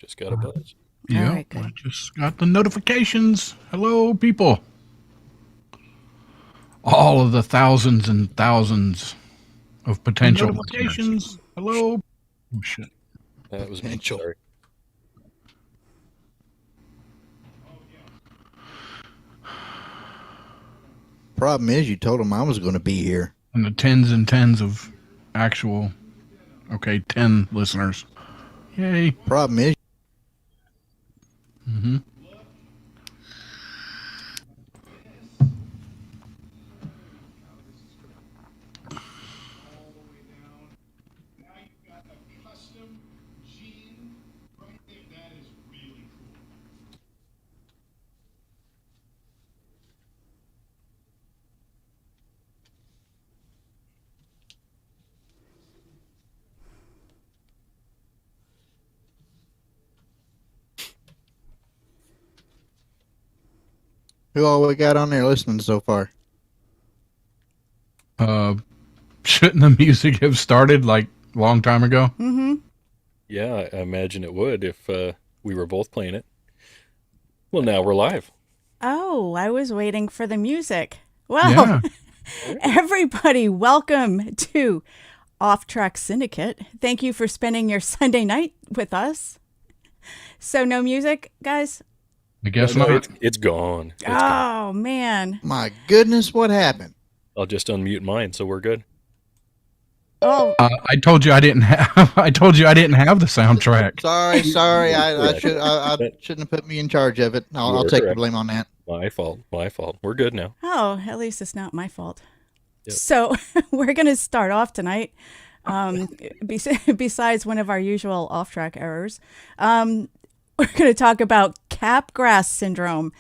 Just got a buzz. Yeah, All right, good. I just got the notifications. Hello, people. All of the thousands and thousands of potential notifications. Hello. Oh, shit. That was me. Potential. Sorry. Problem is, you told him I was going to be here. And the tens and tens of actual, 10 listeners. Yay. Problem is, Mm-hmm. who all we got on there listening so far? Shouldn't the music have started like a long time ago? Mm-hmm. Yeah, I imagine it would if we were both playing it. Well, now we're live. Oh, I was waiting for the music. Well, Yeah. everybody, welcome to OffTrack Syndicate. Thank you for spending your Sunday night with us. So no music, guys? I guess No, not. it's gone. It's gone. Oh, man. My goodness, what happened? I'll just unmute mine, so we're good. Oh, I told you I didn't have. I told you I didn't have the soundtrack. Sorry. I Correct. shouldn't have put me in charge of it. I'll You're take the correct. blame on that. My fault. My fault. We're good now. oh, at least it's not my fault. Yep. So we're going to start off tonight. Besides one of our usual off-track errors, we're going to talk about Capgras syndrome.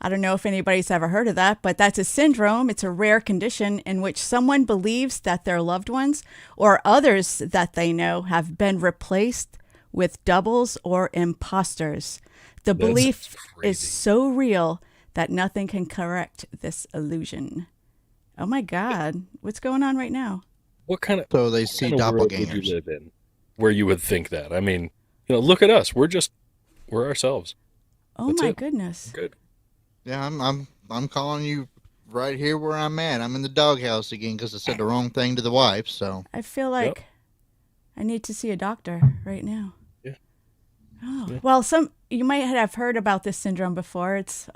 I don't know if anybody's ever heard of that, but that's a syndrome. It's a rare condition in which someone believes that their loved ones or others that they know have been replaced with doubles or imposters. The That's belief crazy. is so real that nothing can correct this illusion. Oh my God, what's going on right now? What kind of So they see kind of world would you doppelgangers. live in where you would think that? I mean, look at us. We're ourselves. Oh That's my it. goodness. Good. Yeah, I'm calling you right here where I'm at. I'm in the doghouse again because I said the wrong thing to the wife. So I feel like I need to see a doctor right now. Yeah. Oh, Yeah. well, you might have heard about this syndrome before. It's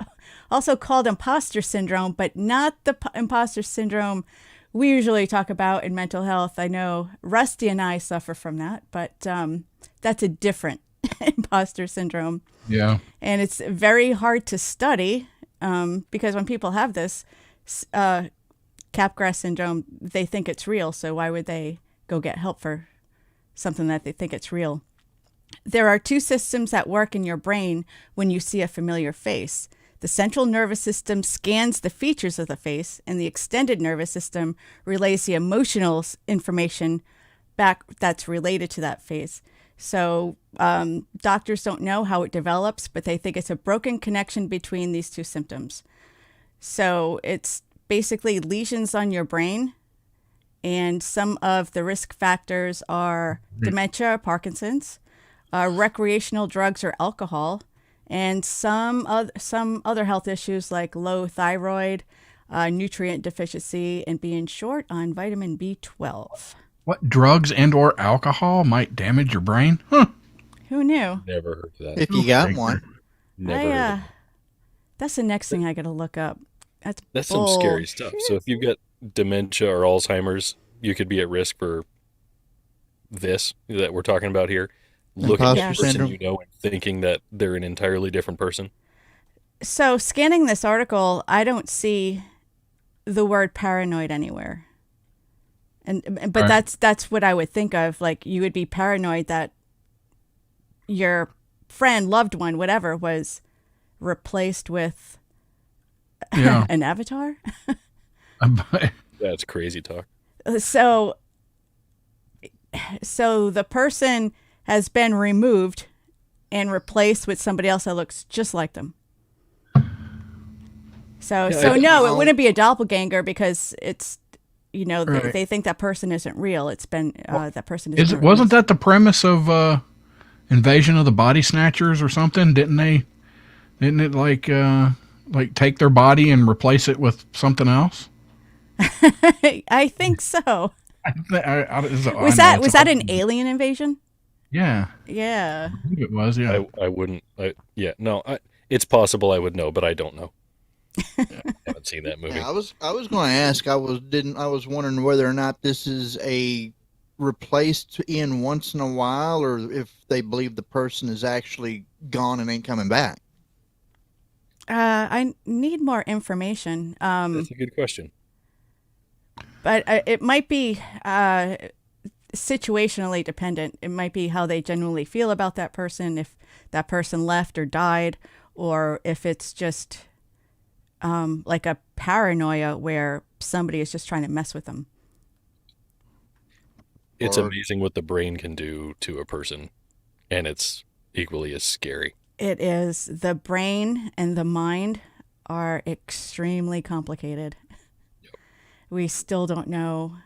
also called imposter syndrome, but not the imposter syndrome we usually talk about in mental health. I know Rusty and I suffer from that, but that's a different imposter syndrome. Yeah. And it's very hard to study because when people have this Capgras syndrome, they think it's real. So why would they go get help for something that they think it's real? There are two systems at work in your brain when you see a familiar face. The central nervous system scans the features of the face, and the extended nervous system relays the emotional information back that's related to that face. So doctors don't know how it develops, but they think it's a broken connection between these two symptoms. So it's basically lesions on your brain, and some of the risk factors are dementia, Parkinson's, recreational drugs or alcohol, and some other health issues like low thyroid, nutrient deficiency, and being short on vitamin B12. What drugs and or alcohol might damage your brain? Huh. Who knew? Never heard of that. if you got one, Never heard of that. That's the next thing I got to look up. That's some scary stuff. So if you've got dementia or Alzheimer's, you could be at risk for this that we're talking about here. Looking at the Imposter person syndrome. you know and thinking that they're an entirely different person. So scanning this article, I don't see the word paranoid anywhere. But Right. that's what I would think of. Like you would be paranoid that your friend, loved one, whatever, was replaced with Yeah. an avatar. That's crazy talk. So the person has been removed and replaced with somebody else that looks just like them. So Yeah, so I- no, it wouldn't be a doppelganger because it's Right. they think that person isn't real. It's been that person isn't real. Wasn't that the premise of Invasion of the Body Snatchers or something? Didn't they? Didn't it like take their body and replace it with something else? I think so. Was that an alien invasion? Yeah. Yeah. I think it was. Yeah. I wouldn't. No. It's possible I would know, but I don't know. I haven't seen that movie. Yeah, I was going to ask. I was wondering whether or not this is a replaced in once in a while, or if they believe the person is actually gone and ain't coming back. I need more information. That's a good question. But it might be situationally dependent. It might be how they genuinely feel about that person, if that person left or died, or if it's just like a paranoia where somebody is just trying to mess with them. It's amazing what the brain can do to a person, and it's equally as scary. It is. The brain and the mind are extremely complicated. Yep. We still don't know.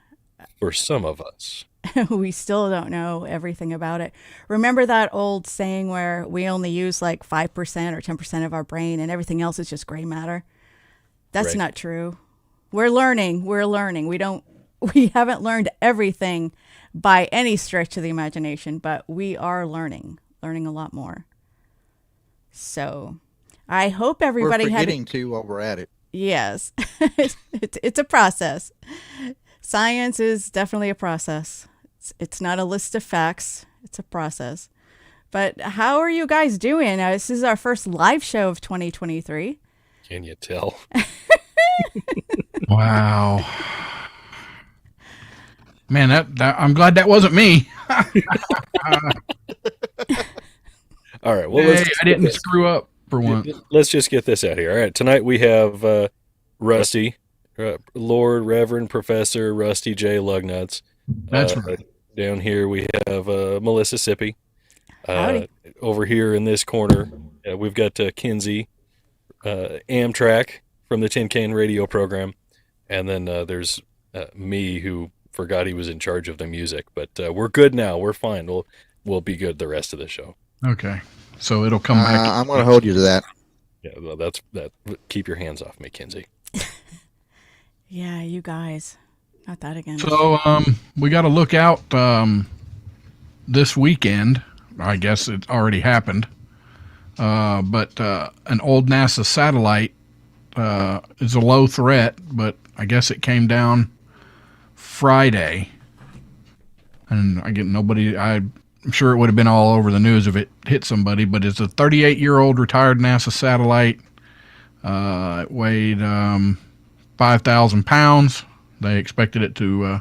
For some of us. We still don't know everything about it. Remember that old saying where we only use like 5% or 10% of our brain and everything else is just gray matter? That's not true. We're learning. We haven't learned everything by any stretch of the imagination, but we are learning a lot more. So I hope everybody we're forgetting to while we're at it. Yes. It's a process. Science is definitely a process. It's not a list of facts. It's a process. But how are you guys doing? This is our first live show of 2023. Can you tell? Wow. Man, that I'm glad that wasn't me. All right. Well, I didn't screw up for once. Let's just get this out here. All right. Tonight we have Rusty, Lord Reverend Professor Rusty J. Lugnuts. That's right. Down here we have Melissa Sippy. Howdy. Over here in this corner, we've got Kinsey, Amtrak from the Tin Can Radio program. And then there's me, who forgot he was in charge of the music. But we're good now. We're fine. We'll be good the rest of the show. Okay. So it'll come back. I'm going to hold you to that. Yeah, well, that's that. Keep your hands off me, Kinsey. Yeah, you guys. Not that again. So we got to look out this weekend. I guess it already happened. But an old NASA satellite is a low threat, but I guess it came down Friday. And I'm sure it would have been all over the news if it hit somebody, but it's a 38-year-old retired NASA satellite. It weighed 5,000 pounds. They expected it to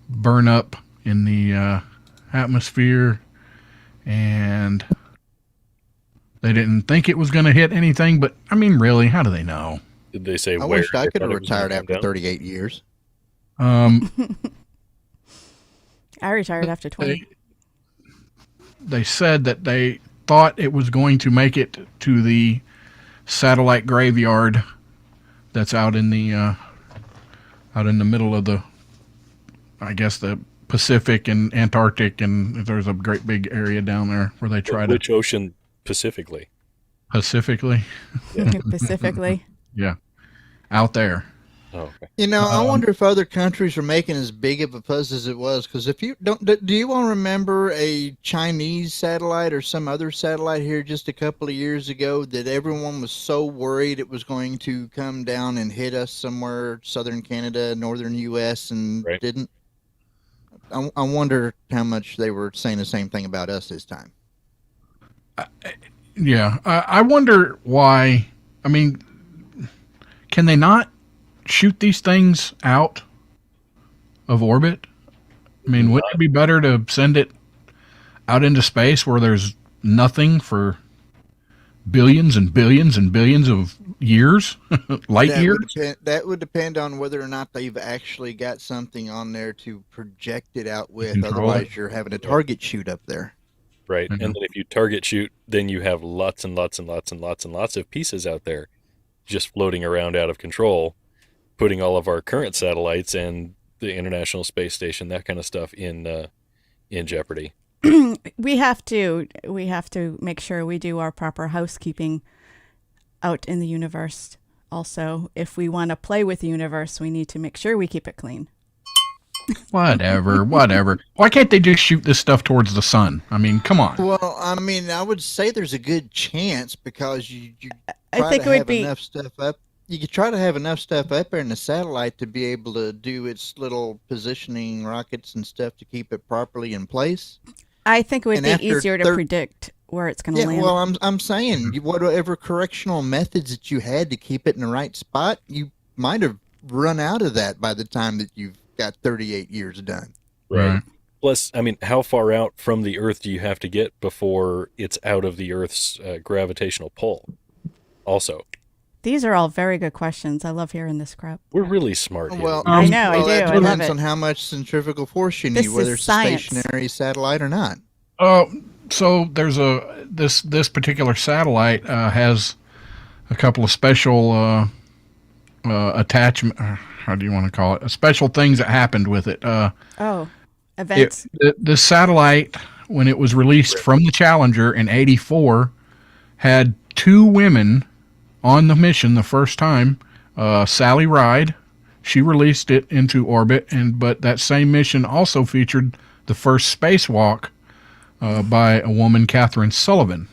burn up in the atmosphere, and they didn't think it was going to hit anything. But, I mean, really, how do they know? Did they say I where? wish I could have retired after 38 years. I retired after 20. They said that they thought it was going to make it to the satellite graveyard that's out in the middle of the, I guess, the Pacific and Antarctic, and there's a great big area down there where they try Which ocean specifically? Pacifically. Yeah. Pacifically. Yeah, out there. Oh, okay. You know, I wonder if other countries are making as big of a fuss as it was. Because if you don't, do you all remember a Chinese satellite or some other satellite here just a couple of years ago that everyone was so worried it was going to come down and hit us somewhere, southern Canada, northern U.S., and didn't? I wonder how much they were saying the same thing about us this time. Yeah, I wonder why. I mean, can they not shoot these things out of orbit? I mean, wouldn't it be better to send it out into space where there's nothing for billions and billions and billions of years, light years? That would depend on whether or not they've actually got something on there to project it out with. Otherwise, you're having a target shoot up there. Right. Mm-hmm. And then if you target shoot, then you have lots and lots and lots and lots and lots of pieces out there just floating around out of control, putting all of our current satellites and the International Space Station, that kind of stuff, in jeopardy. we have to make sure we do our proper housekeeping out in the universe. Also, if we want to play with the universe, we need to make sure we keep it clean. Whatever. Why can't they just shoot this stuff towards the sun? I mean, come on. Well, I mean, I would say there's a good chance because you I try think to it would have be enough stuff up. You could try to have enough stuff up there in the satellite to be able to do its little positioning rockets and stuff to keep it properly in place. I think it would And be after easier to predict where it's going to Yeah, land. well, I'm saying whatever correctional methods that you had to keep it in the right spot, you might have run out of that by the time that you've got 38 years done. Right. Plus, I mean, how far out from the Earth do you have to get before it's out of the Earth's gravitational pull? Also, These are all very good questions. I love hearing this crap. we're really smart here. Well, I know, I do. That I love depends it. on how much centrifugal force you This need, whether is it's science. a stationary satellite or not. So there's this particular satellite has a couple of special attachment. How do you want to call it? Special things that happened with it. Events. The satellite, when it was released from the Challenger in '84, had two women on the mission the first time. Sally Ride, she released it into orbit, but that same mission also featured the first spacewalk by a woman, Catherine Sullivan.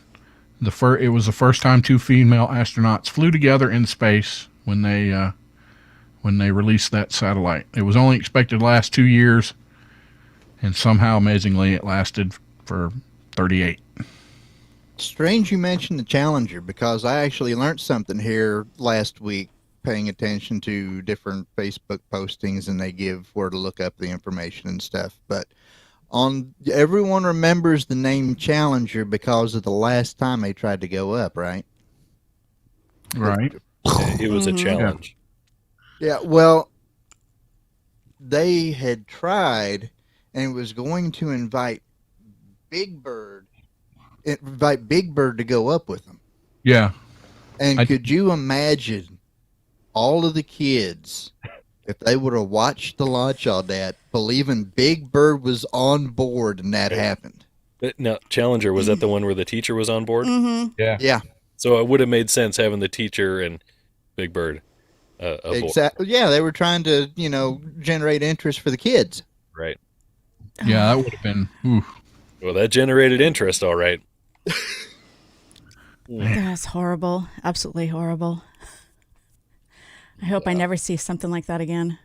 It was the first time two female astronauts flew together in space when they released that satellite. It was only expected to last 2 years, and somehow, amazingly, it lasted for 38. Strange you mentioned the Challenger because I actually learned something here last week paying attention to different Facebook postings, and they give where to look up the information and stuff. But everyone remembers the name Challenger because of the last time they tried to go up, right? Right. It was a challenge. Yeah, well, they had tried and was going to invite Big Bird to go up with them. Yeah. And could you imagine all of the kids, if they would have watched the launch on that, believing Big Bird was on board and that happened? Now, Challenger, was that the one where the teacher was on board? Mm-hmm. Yeah, So it would have made sense having the teacher and Big Bird aboard. exactly. Yeah, they were trying to, generate interest for the kids. Right. Yeah, that would have been. Oof. Well, that generated interest, all right. That's horrible. Absolutely horrible. I hope I never see something like that again.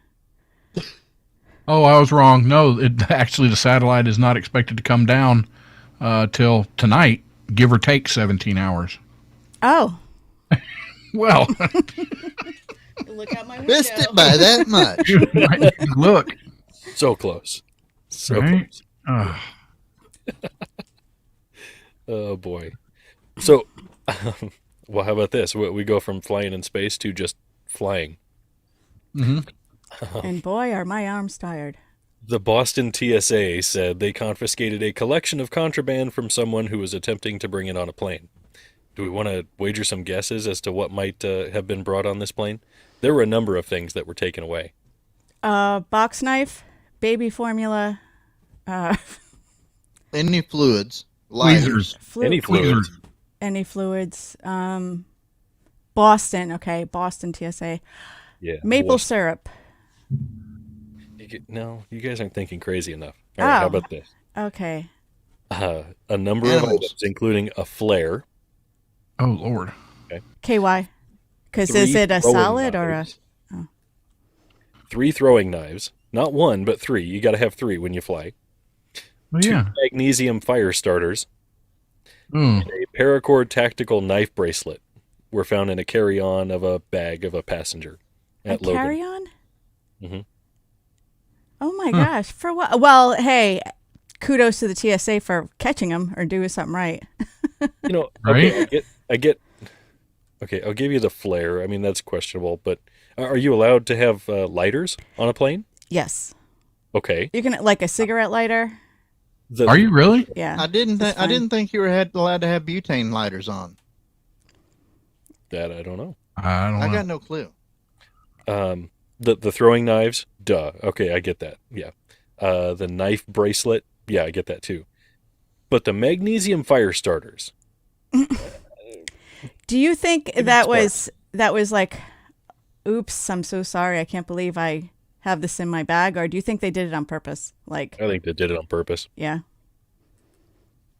Oh, I was wrong. No, actually the satellite is not expected to come down till tonight, give or take 17 hours. Oh. Well, Look out my window. Missed it by that much. look. So close. So Right? close. Oh, boy. So, well, how about this? We go from flying in space to just flying. Mm-hmm. And boy, are my arms tired. The Boston TSA said they confiscated a collection of contraband from someone who was attempting to bring it on a plane. Do we want to wager some guesses as to what might have been brought on this plane? There were a number of things that were taken away. Box knife, baby formula, Any fluids, lighters. Any fluids. any fluids. Boston, okay, Boston TSA. Yeah. Maple Boy. syrup. No, you guys aren't thinking crazy enough. All right, how Oh. about this? Okay. A number of Animals. items, including a flare. Oh, Lord. KY. Because is three it a throwing solid or a... knives, 3 throwing knives. Not 1, but 3. You got to have 3 when you fly. Well, 2 yeah. magnesium fire starters. Mm. A paracord tactical knife bracelet were found in a carry-on of a bag of a passenger A at Logan. carry-on? Mhm. Oh my gosh. For what? Well, hey, kudos to the TSA for catching them or doing something right. You know, Right? okay, I get. Okay, I'll give you the flare. I mean, that's questionable, but are you allowed to have lighters on a plane? Yes. Okay. You can, like a cigarette lighter? Are you really? Yeah. I didn't think you were allowed to have butane lighters on. That I don't know. I don't I know. got no clue. The throwing knives, duh. Okay, I get that. Yeah. The knife bracelet, yeah, I get that too. But the magnesium fire starters, Do you think Maybe that sparks. was like, oops, I'm so sorry, I can't believe I have this in my bag, or do you think they did it on purpose? Like, I think they did it on purpose. yeah.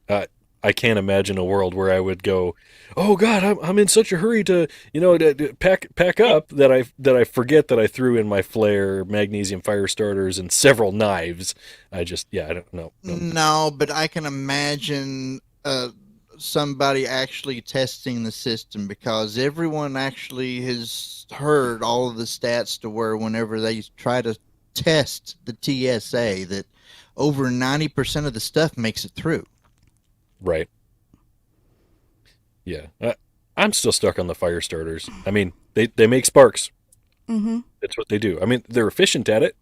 Uh, I can't imagine a world where I would go, "Oh God, I'm in such a hurry to to pack up that I forget that I threw in my flare, magnesium fire starters, and several knives." I don't know. No. No, but I can imagine somebody actually testing the system, because everyone actually has heard all of the stats to where whenever they try to test the TSA, that over 90% of the stuff makes it through. Right. Yeah. I'm still stuck on the fire starters. I mean, they make sparks. Mm-hmm. That's what they do. I mean, they're efficient at it,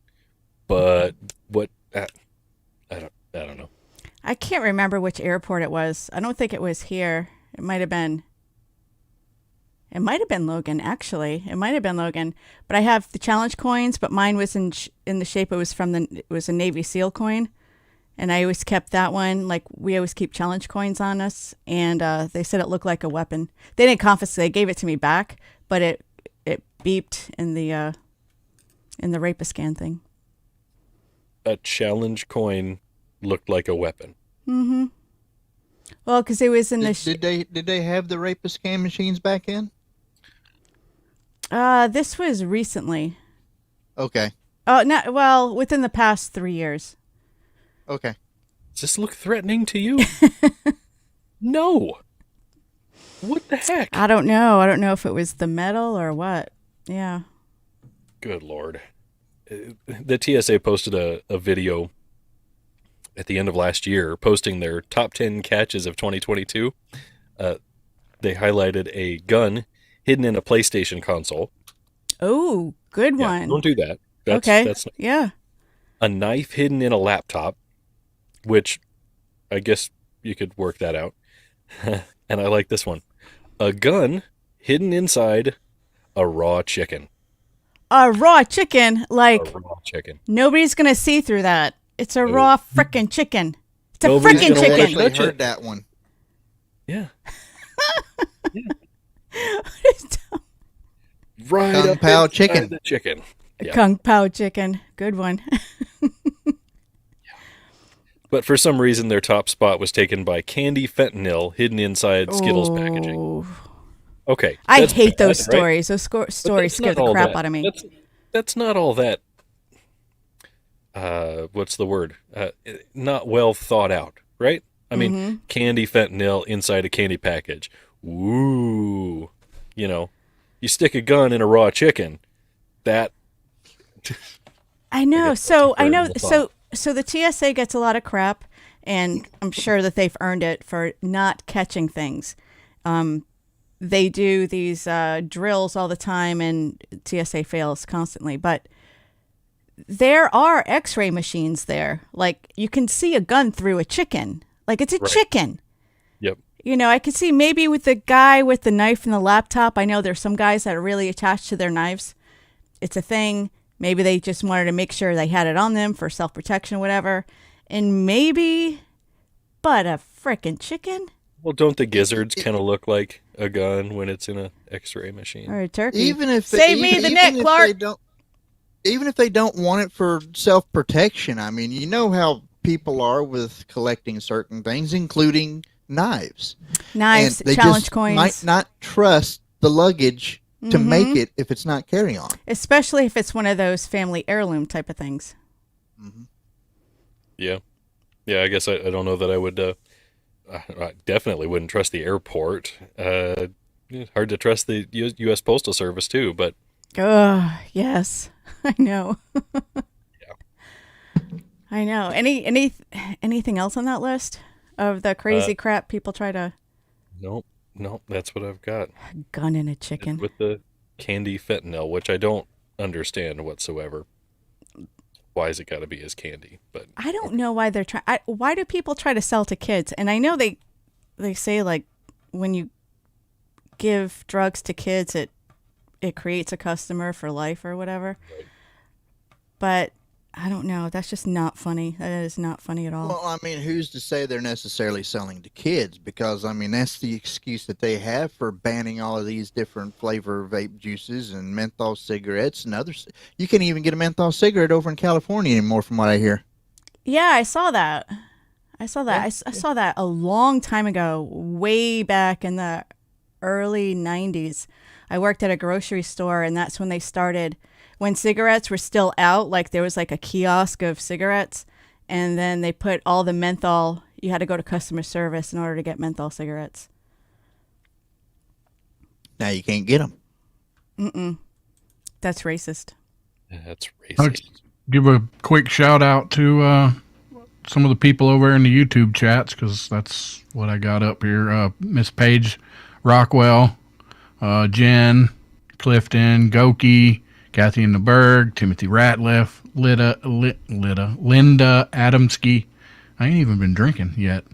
but what? I don't know. I can't remember which airport it was. I don't think it was here. It might have been. It might have been Logan, actually. It might have been Logan. But I have the challenge coins, but mine was in the shape it was a Navy SEAL coin, and I always kept that one. Like, we always keep challenge coins on us, and they said it looked like a weapon. They didn't confiscate. They gave it to me back, but it beeped in the rapist scan thing. A challenge coin looked like a weapon. Mm-hmm. Well, because it was in the. Did they have the rapist scan machines back in? This was recently. Okay. Oh, not well, within the past 3 years. Okay. Does this look threatening to you? No. What the heck? I don't know. I don't know if it was the metal or what. Yeah. Good Lord. The TSA posted a video at the end of last year posting their top 10 catches of 2022. They highlighted a gun hidden in a PlayStation console. Oh, good Yeah, one. don't do that. Okay. That's Yeah. a knife hidden in a laptop, which I guess you could work that out. And I like this one. A gun hidden inside a raw chicken. A raw chicken, A like raw chicken. nobody's gonna see through that. It's a No. raw frickin' chicken. It's a Nobody's frickin' gonna I let chicken. you actually touch heard it. that one. Yeah. Yeah. Kung Right Kung up Pao inside chicken. the chicken. Yeah. Pao chicken. Good one. But for some reason, their top spot was taken by candy fentanyl hidden inside Skittles packaging. Oh, Okay, I that's hate bad, those right? stories. Those But stories that's scare not the all crap that. out of me. That's not all that. What's the word? Not well thought out, right? I mean, Mm-hmm. candy fentanyl inside a candy package. Ooh, you stick a gun in a raw chicken. That I know. guess So that's I a know. very well thought. So the TSA gets a lot of crap, and I'm sure that they've earned it for not catching things. They do these drills all the time, and TSA fails constantly. But there are X-ray machines there. Like, you can see a gun through a chicken. Like, it's a Right. chicken. Yep. I could see maybe with the guy with the knife and the laptop. I know there's some guys that are really attached to their knives. It's a thing. Maybe they just wanted to make sure they had it on them for self-protection, whatever. And maybe, but a frickin' chicken Well, don't the gizzards kind of look like a gun when it's in a X-ray machine? or a turkey. Even if Save me the neck, if Clark. they don't, even if they don't want it for self-protection, I mean, you know how people are with collecting certain things, including knives. Knives, And they challenge just coins. might not trust the luggage to Mhm. make it if it's not carry-on. Especially if it's one of those family heirloom type of things. Yeah. Yeah, I guess I don't know that I would. I definitely wouldn't trust the airport. Hard to trust the U.S. Postal Service too, but Oh, yes. I know. I know. Anything else on that list of the crazy crap people try to nope, that's what I've got gun in a chicken? with the candy fentanyl, which I don't understand whatsoever. Why is it got to be as candy? But I don't know why they're trying. Why do people try to sell to kids? And I know they say, like, when you give drugs to kids, it creates a customer for life or whatever. Right. But I don't know. That's just not funny. That is not funny at all. Well, I mean, who's to say they're necessarily selling to kids? Because, I mean, that's the excuse that they have for banning all of these different flavor vape juices and menthol cigarettes and others. You can't even get a menthol cigarette over in California anymore, from what I hear. Yeah, I saw that. I saw that. I saw that a long time ago, way back in the early 90s. I worked at a grocery store, and that's when they started, when cigarettes were still out, like there was like a kiosk of cigarettes, and then they put all the menthol, you had to go to customer service in order to get menthol cigarettes. Now you can't get them. Mm-mm. That's racist. That's I'll racist. give a quick shout out to some of the people over in the YouTube chats, because that's what I got up here. Miss Paige Rockwell, Jen, Clifton, Goki, Kathy in the Berg, Timothy Ratliff, Linda Adamski. I ain't even been drinking yet.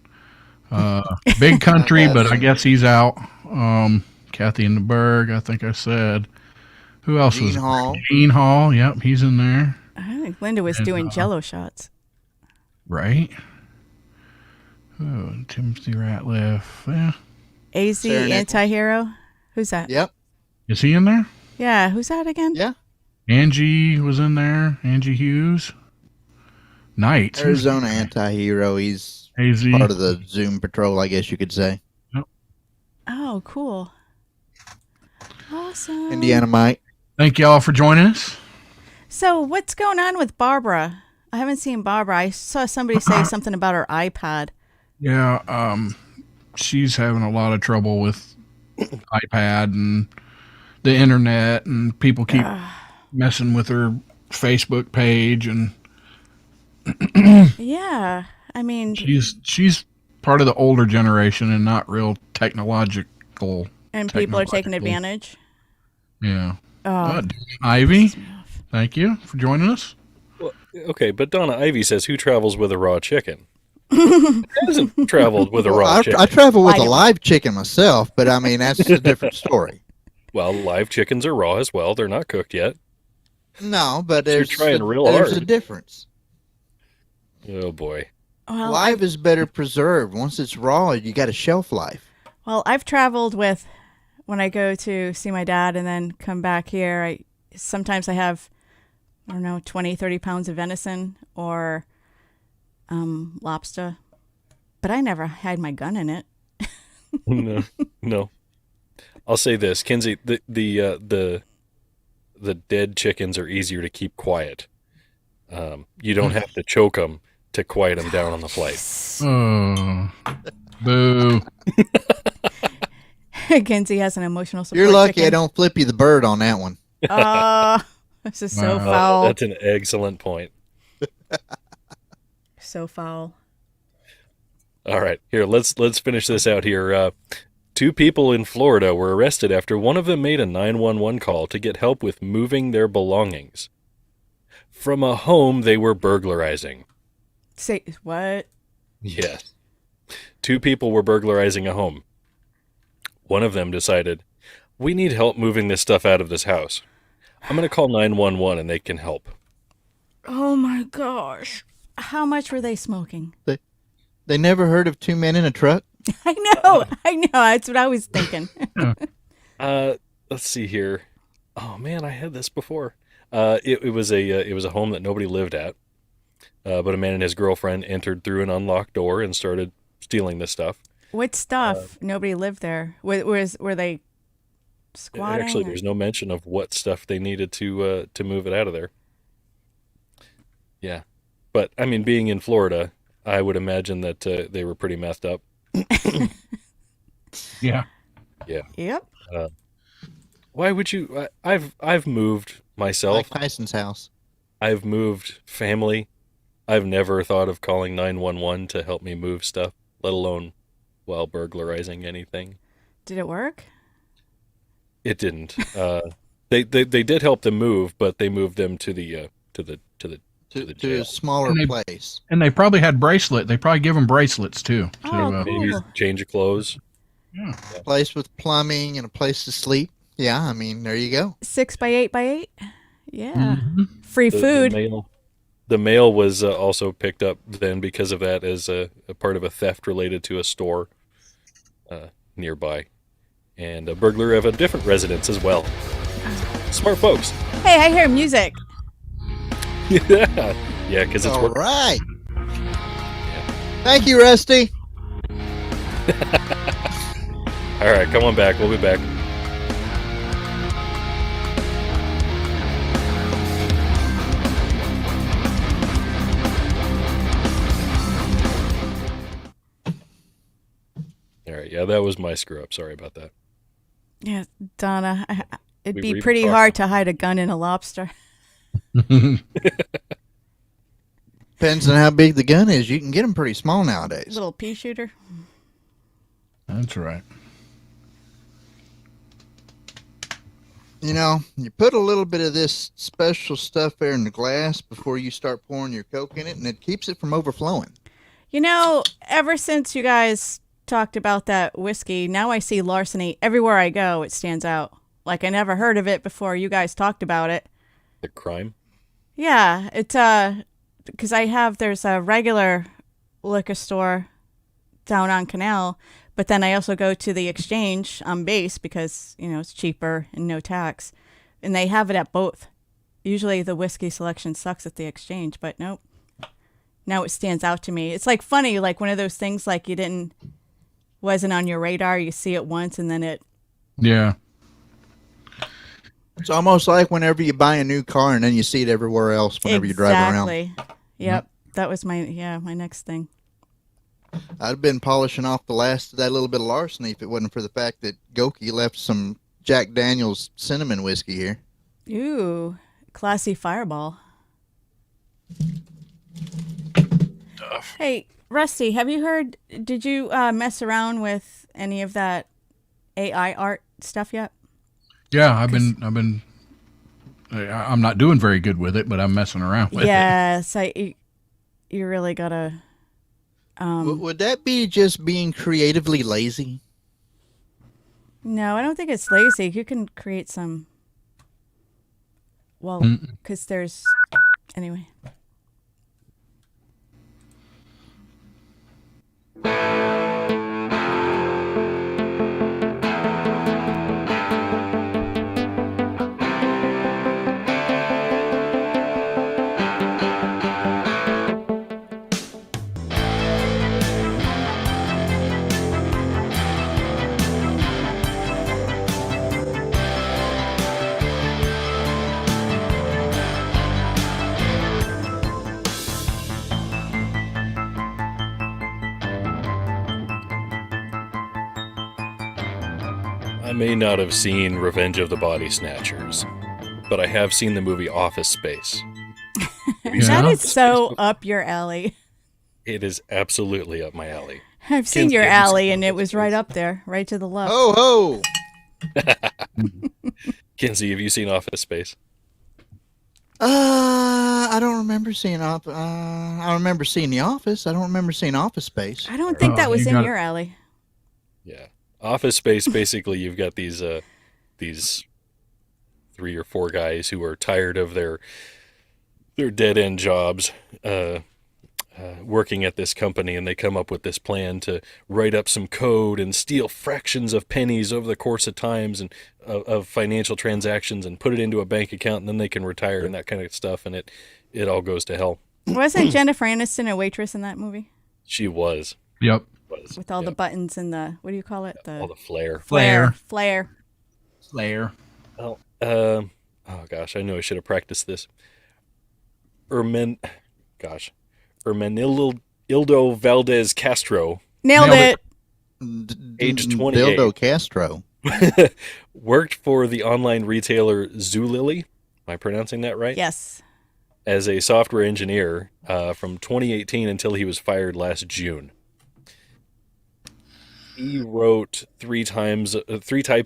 Big Country, but I guess he's out. Kathy in the Berg, I think I said. Who else was Gene Hall. Gene Hall, yep, he's in there. I think Linda was doing Jello shots. Right. Oh, Timothy Ratliff. Yeah. AZ Sarah Nichols. Anti-Hero. Who's that? Yep. Is he in there? Yeah, who's that again? Yeah. Angie was in there. Angie Hughes. Knight. Arizona anti-hero. He's AZ. part of the Zoom patrol, I guess you could say. Oh, cool. Awesome. Indiana Mike. Thank y'all for joining us. So what's going on with Barbara? I haven't seen Barbara. I saw somebody say something about her iPad. Yeah, she's having a lot of trouble with iPad and the internet, and people keep messing with her Facebook page, and Yeah. I mean, she's part of the older generation and not real technological. and people are taking advantage. Yeah. Oh, Ivy, thank you for joining us. Well, okay, but Donna Ivy says, who travels with a raw chicken? Who hasn't traveled with a raw chicken? I travel with a live chicken myself, but I mean, that's a different story. Well, live chickens are raw as well. They're not cooked yet. No, but You're there's, trying real there's a hard. difference. Oh, boy. well, Live is better preserved. Once it's raw, you got a shelf life. Well, I've traveled with, when I go to see my dad and then come back here, sometimes I have, I don't know, 20, 30 pounds of venison or lobster. But I never had my gun in it. No. I'll say this, Kinsey, the dead chickens are easier to keep quiet. You don't have to choke them to quiet them down on the flight. Oh, boo. Kenzie has an emotional support You're lucky I chicken. don't flip you the bird on that one. Oh, this is so Wow. foul. That's an excellent point. So foul. All right, here, let's finish this out here. Two people in Florida were arrested after one of them made a 911 call to get help with moving their belongings from a home they were burglarizing. Say what? Yes. Two people were burglarizing a home. One of them decided, we need help moving this stuff out of this house. I'm going to call 911 and they can help. Oh my gosh. How much were they smoking? They never heard of two men in a truck? I know. That's what I was thinking. Let's see here. Oh man, I had this before. It was a home that nobody lived at. But a man and his girlfriend entered through an unlocked door and started stealing this stuff. What stuff? Nobody lived there. Were they squatting? Actually, or- there's no mention of what stuff they needed to move it out of there. Yeah, but I mean, being in Florida, I would imagine that they were pretty messed up. Yeah. Yep. Why would you? I've moved myself. Like Tyson's house. I've moved family. I've never thought of calling 911 to help me move stuff, let alone while burglarizing anything. Did it work? It didn't. They did help them move, but they moved them to the the To jail. a smaller And they- place. And they probably had They probably give them bracelets too. Oh, cool. Maybe change of clothes. Place with plumbing and a place to sleep. Yeah, I mean, there you go. 6 by 8 by 8. Yeah. Mhm. Free The food. male, The mail was also picked up then because of that as a part of a theft related to a store nearby, and a burglar of a different residence as well. Smart folks. Hey, I hear music. Yeah, yeah, because it's All work. right. Thank you, Rusty. All right, come on back. We'll be back. All right, yeah, that was my screw up. Sorry about that. Yeah, Donna, it'd We be were pretty talking- hard to hide a gun in a lobster. Depends on how big the gun is. You can get them pretty small nowadays. Little pea shooter. That's right. You know, you put a little bit of this special stuff there in the glass before you start pouring your Coke in it, and it keeps it from overflowing. You know, ever since you guys talked about that whiskey, now I see larceny everywhere I go. It stands out. Like I never heard of it before you guys talked about it. The crime. Yeah, it's because there's a regular liquor store down on Canal, but then I also go to the Exchange on Base because, you know, it's cheaper and no tax. And they have it at both. Usually the whiskey selection sucks at the Exchange, but nope. Now it stands out to me. It's like funny, like one of those things like wasn't on your radar. You see it once and then it. Yeah. It's almost like whenever you buy a new car and then you see it everywhere else whenever you drive around. Exactly. Yep. That was my next thing. I'd have been polishing off the last of that little bit of larceny if it wasn't for the fact that Goki left some Jack Daniels cinnamon whiskey here. Ooh, classy fireball. Hey, Rusty, did you mess around with any of that AI art stuff yet? Yeah, I'm not doing very good with it, but I'm messing around with it. Yes, you really gotta. Would that be just being creatively lazy? No, I don't think it's lazy. You can create some. Well, because there's. Anyway. I may not have seen Revenge of the Body Snatchers, but I have seen the movie Office Space. Have you That seen is Office so Space? up your alley. It is absolutely up my alley. I've seen Kinsey, your have you alley, seen and it Office was right Space? up there, right to the left. Ho ho! Kinsey, have you seen Office Space? I don't remember seeing I remember seeing The Office. I don't remember seeing Office Space. I don't think that Oh, was you in got your alley. Yeah. Office Space, basically, you've got these 3 or 4 guys who are tired of their dead-end jobs working at this company, and they come up with this plan to write up some code and steal fractions of pennies over the course of times and of financial transactions and put it into a bank account, and then they can retire and that kind of stuff, and it all goes to hell. Wasn't Jennifer Aniston a waitress in that movie She was. Yep. with all the buttons and the what do you call it? All the flair. flare. Slayer. Well, oh gosh, I knew I should have practiced this. Ermenildo Valdez Castro, Nailed Nailed it. Age 28. Dildo Castro. worked for the online retailer Zulily. Am I pronouncing that right? Yes. As a software engineer from 2018 until he was fired last June. He wrote 3 types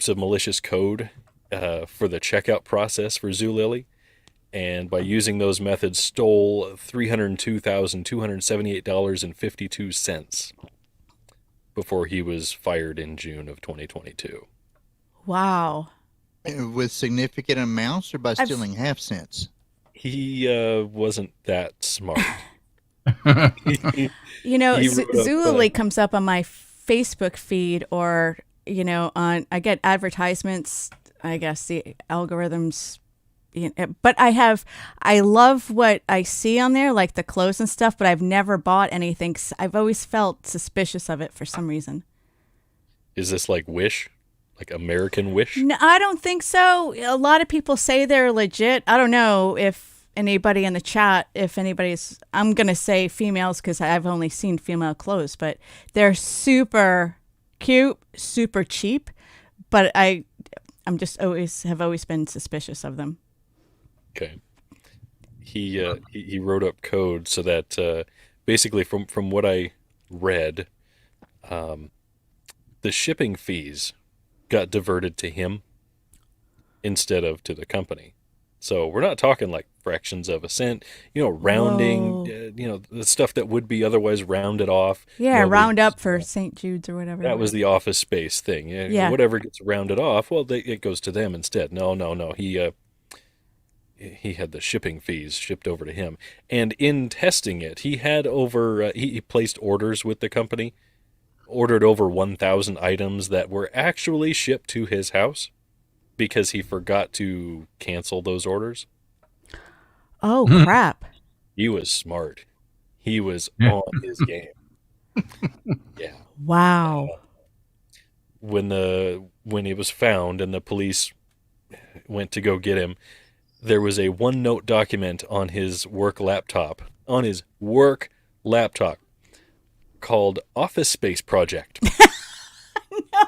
of malicious code for the checkout process for Zulily, and by using those methods stole $302,278.52 before he was fired in June of 2022. Wow. With significant amounts or by stealing half cents? he wasn't that smart. You know, He wrote up. Zulily comes up on my Facebook feed, or on I get advertisements. I guess the algorithms. But I love what I see on there, like the clothes and stuff. But I've never bought anything. 'Cause I've always felt suspicious of it for some reason. Is this like Wish, like American Wish? No, I don't think so. A lot of people say they're legit. I don't know if anybody in the chat, if anybody's, I'm going to say females because I've only seen female clothes, but they're super cute, super cheap. But I'm just have always been suspicious of them. Okay. He wrote up code so that basically from what I read, the shipping fees got diverted to him instead of to the company. So we're not talking like fractions of a cent, rounding, Whoa. the stuff that would be otherwise rounded off. Yeah, They round up just, for St. Jude's or whatever. that was the Office Space thing. Yeah. Whatever gets rounded off, well, it goes to them instead. No, no, no. He had the shipping fees shipped over to him, and in testing it, he had over he placed orders with the company, ordered over 1,000 items that were actually shipped to his house because he forgot to cancel those orders. Oh, crap. He was smart. He was Yeah. on his game. Yeah. Wow. When he was found and the police went to go get him, there was a OneNote document on his work laptop, called Office Space Project.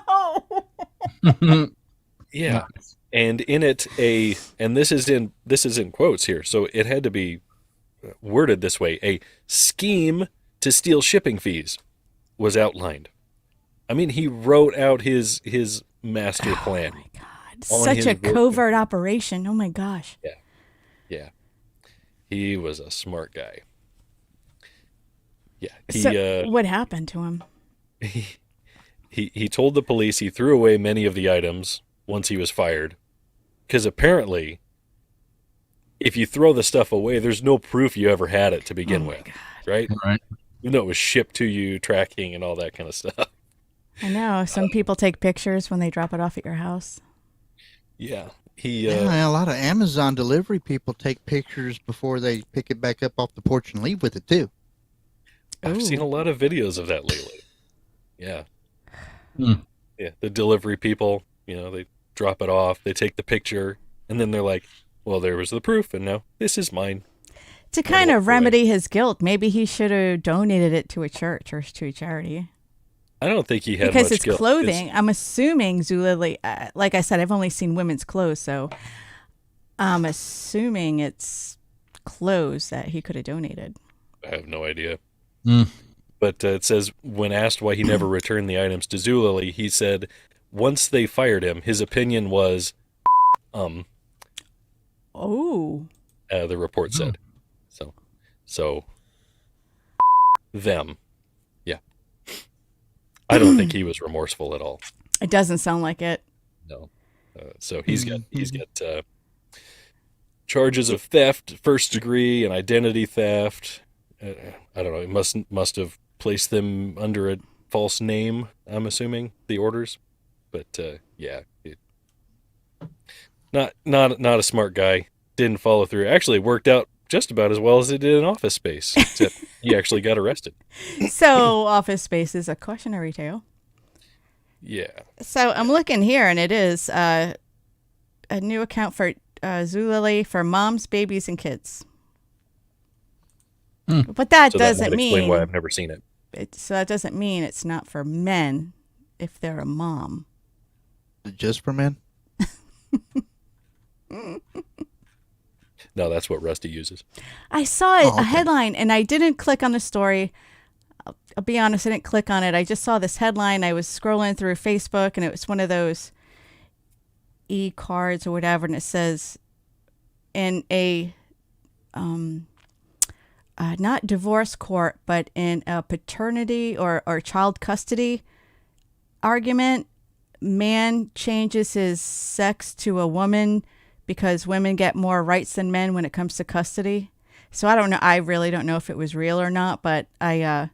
Oh. Yeah. And in it and this is in quotes here, so it had to be worded this way: a scheme to steal shipping fees was outlined. I mean, he wrote out his master plan. Oh my God. on Such his a work covert operation. Oh my gosh. Yeah. Yeah. He was a smart guy. Yeah. So what happened to him? He told the police he threw away many of the items once he was fired. Because apparently, if you throw the stuff away, there's no proof you ever had it to begin with. Right? Right. Even though it was shipped to you, tracking, and all that kind of stuff. I know. Some people take pictures when they drop it off at your house. Yeah. Yeah, a lot of Amazon delivery people take pictures before they pick it back up off the porch and leave with it too. I've seen a Ooh. lot of videos of that lately. Yeah. Hmm. Yeah. The delivery people, they drop it off, they take the picture, and then they're like, well, there was the proof, and now this is mine. To kind walk of away. remedy his guilt, maybe he should have donated it to a church or to a charity. I don't think he had Because much it's guilt. clothing. I'm assuming Zulily, like I said, I've only seen women's clothes, so I'm assuming it's clothes that he could have donated. I have no idea. Hmm. But it says when asked why he never returned the items to Zulily, he said once they fired him, his opinion was, Oh. the report said. So, them. Yeah. I don't think he was remorseful at all. It doesn't sound like it. No. So he's got charges of theft, first degree, and identity theft. I don't know. He must have placed them under a false name. I'm assuming the orders, but yeah, not a smart guy. Didn't follow through. Actually, it worked out just about as well as it did in Office Space, except he actually got arrested. So Office Space is a cautionary tale. Yeah. So I'm looking here, and it is a new account for Zulily for moms, babies, and kids. But that So that doesn't might explain mean why I've never seen it. so that doesn't mean it's not for men if they're a mom. Is it just for men? No, that's what Rusty uses. I saw it, Oh, okay. a headline, and I didn't click on the story. I'll be honest, I didn't click on it. I just saw this headline. I was scrolling through Facebook, and it was one of those e-cards or whatever, and it says in a not divorce court, but in a paternity or child custody argument, man changes his sex to a woman because women get more rights than men when it comes to custody. So I don't know. I really don't know if it was real or not, but I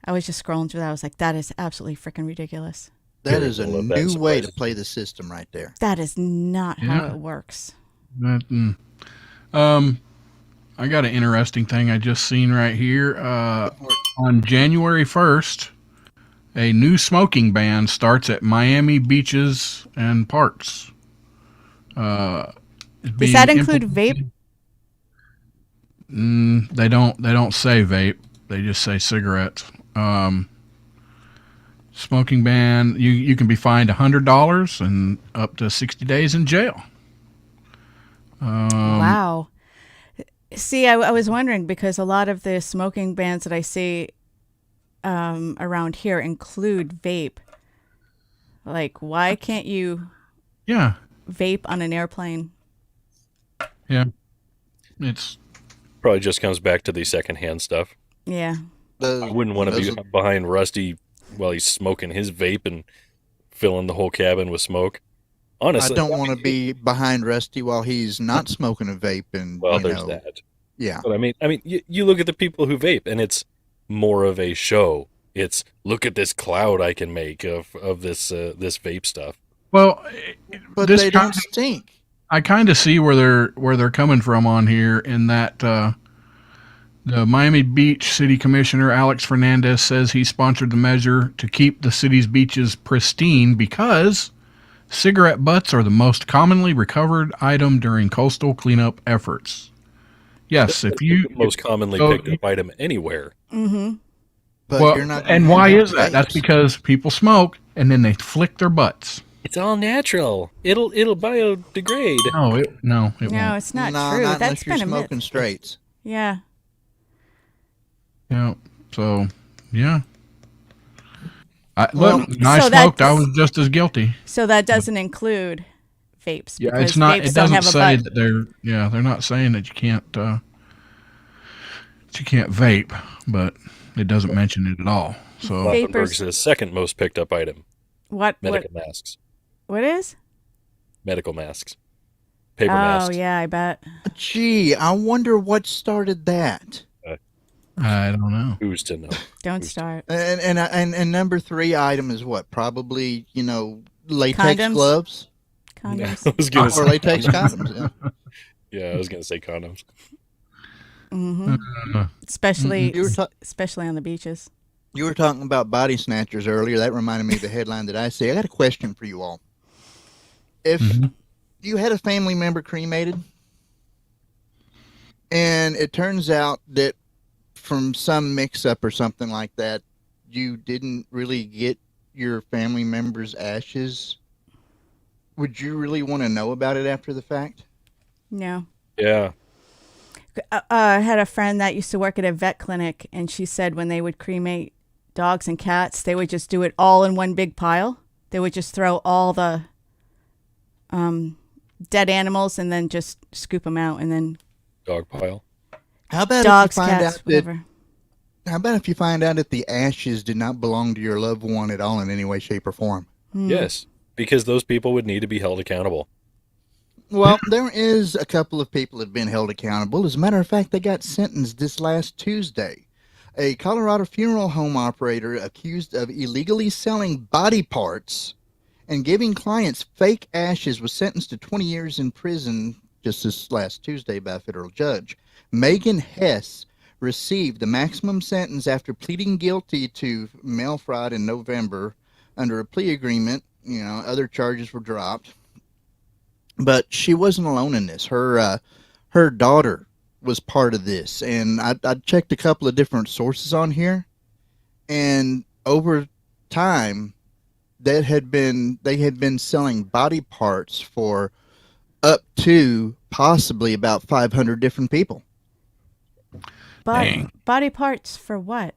was just scrolling through that. I was like, that is absolutely freaking ridiculous. That is a Terrible if that's new the way place. to play the system right there. That is not how Yeah. it works. I got an interesting thing I just seen right here. On January 1st, a new smoking ban starts at Miami beaches and parks. Does that include vape? They don't say vape. They just say cigarettes. Smoking ban. You can be fined $100 and up to 60 days in jail. Wow. See, I was wondering because a lot of the smoking bans that I see around here include vape. Like, why can't you Yeah, vape on an airplane? yeah. It's Probably just comes back to the secondhand stuff. Yeah. I wouldn't want to be behind Rusty while he's smoking his vape and filling the whole cabin with smoke. I Honestly, don't want to be behind Rusty while he's not smoking a vape. And well, you there's know, that. yeah. But I mean, you look at the people who vape, and it's more of a show. It's look at this cloud I can make of this this vape stuff. well, But this they kind don't stink. I kind of see where they're coming from on here in that the Miami Beach City Commissioner Alex Fernandez says he sponsored the measure to keep the city's beaches pristine because cigarette butts are the most commonly recovered item during coastal cleanup efforts. Yes, if you The most commonly so picked up item anywhere. Mm-hmm. But well, you're not. and gonna why have is that? That's vapes. because people smoke and then they flick their butts. It's all natural. It'll biodegrade. No, it No, won't. it's not No, true. not That's unless you're been a smoking myth. straights. Yeah. Yeah. So, yeah. Well, Look, when I so smoked, I that's- was just as guilty. So that doesn't include vapes. Yeah, because it's not. Vapes It don't doesn't have a say butt. that they're. Yeah, they're not saying that you can't. You can't vape, but it doesn't mention it at all. So Vape- Kloppenberg's the second most picked up item. What? Medical masks. What is? Medical masks. Paper Oh, masks. yeah, I bet. Gee, I wonder what started that. I don't know. Who's to know? Don't start. And number 3 item is what? Probably latex Condoms? gloves Condoms. I was gonna or say, latex condoms. Yeah. I was gonna say condoms. Mm-hmm. Uh, Especially, You were ta- especially on the beaches. You were talking about body snatchers earlier. That reminded me of the headline that I see. I got a question for you all. If you had a family member cremated, and it turns out that from some mix-up or something like that, you didn't really get your family member's ashes, would you really want to know about it after the fact? No. Yeah. I had a friend that used to work at a vet clinic, and she said when they would cremate dogs and cats, they would just do it all in one big pile. They would just throw all the dead animals and then just scoop them out, and then Dog pile. How about dogs, if you find cats, out that? whatever. How about if you find out that the ashes did not belong to your loved one at all in any way, shape, or form? Yes, because those people would need to be held accountable. Well, there is a couple of people that have been held accountable. As a matter of fact, they got sentenced this last Tuesday. A Colorado funeral home operator accused of illegally selling body parts and giving clients fake ashes was sentenced to 20 years in prison just this last Tuesday by a federal judge. Megan Hess received the maximum sentence after pleading guilty to mail fraud in November under a plea agreement. Other charges were dropped. But she wasn't alone in this. Her daughter was part of this, and I checked a couple of different sources on here, and over time, they had been selling body parts for up to possibly about 500 different people. Body parts for what?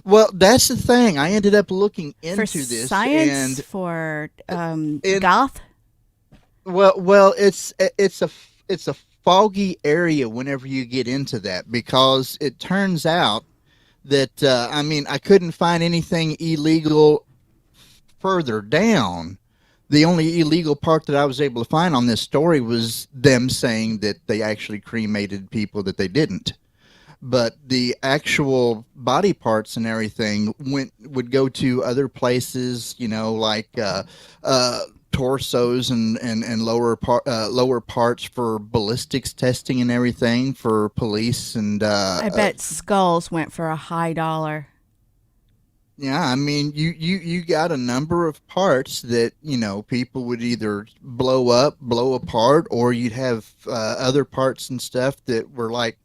Well, that's the thing. I ended up looking For into this, science? and For and- goth? Well, it's a foggy area whenever you get into that, because it turns out that I couldn't find anything illegal further down The only illegal part that I was able to find on this story was them saying that they actually cremated people that they didn't. But the actual body parts and everything would go to other places, like torsos and lower parts for ballistics testing and everything for police and I bet skulls went for a high dollar. yeah, I mean, you got a number of parts that, people would either blow up, blow apart, or you'd have other parts and stuff that were like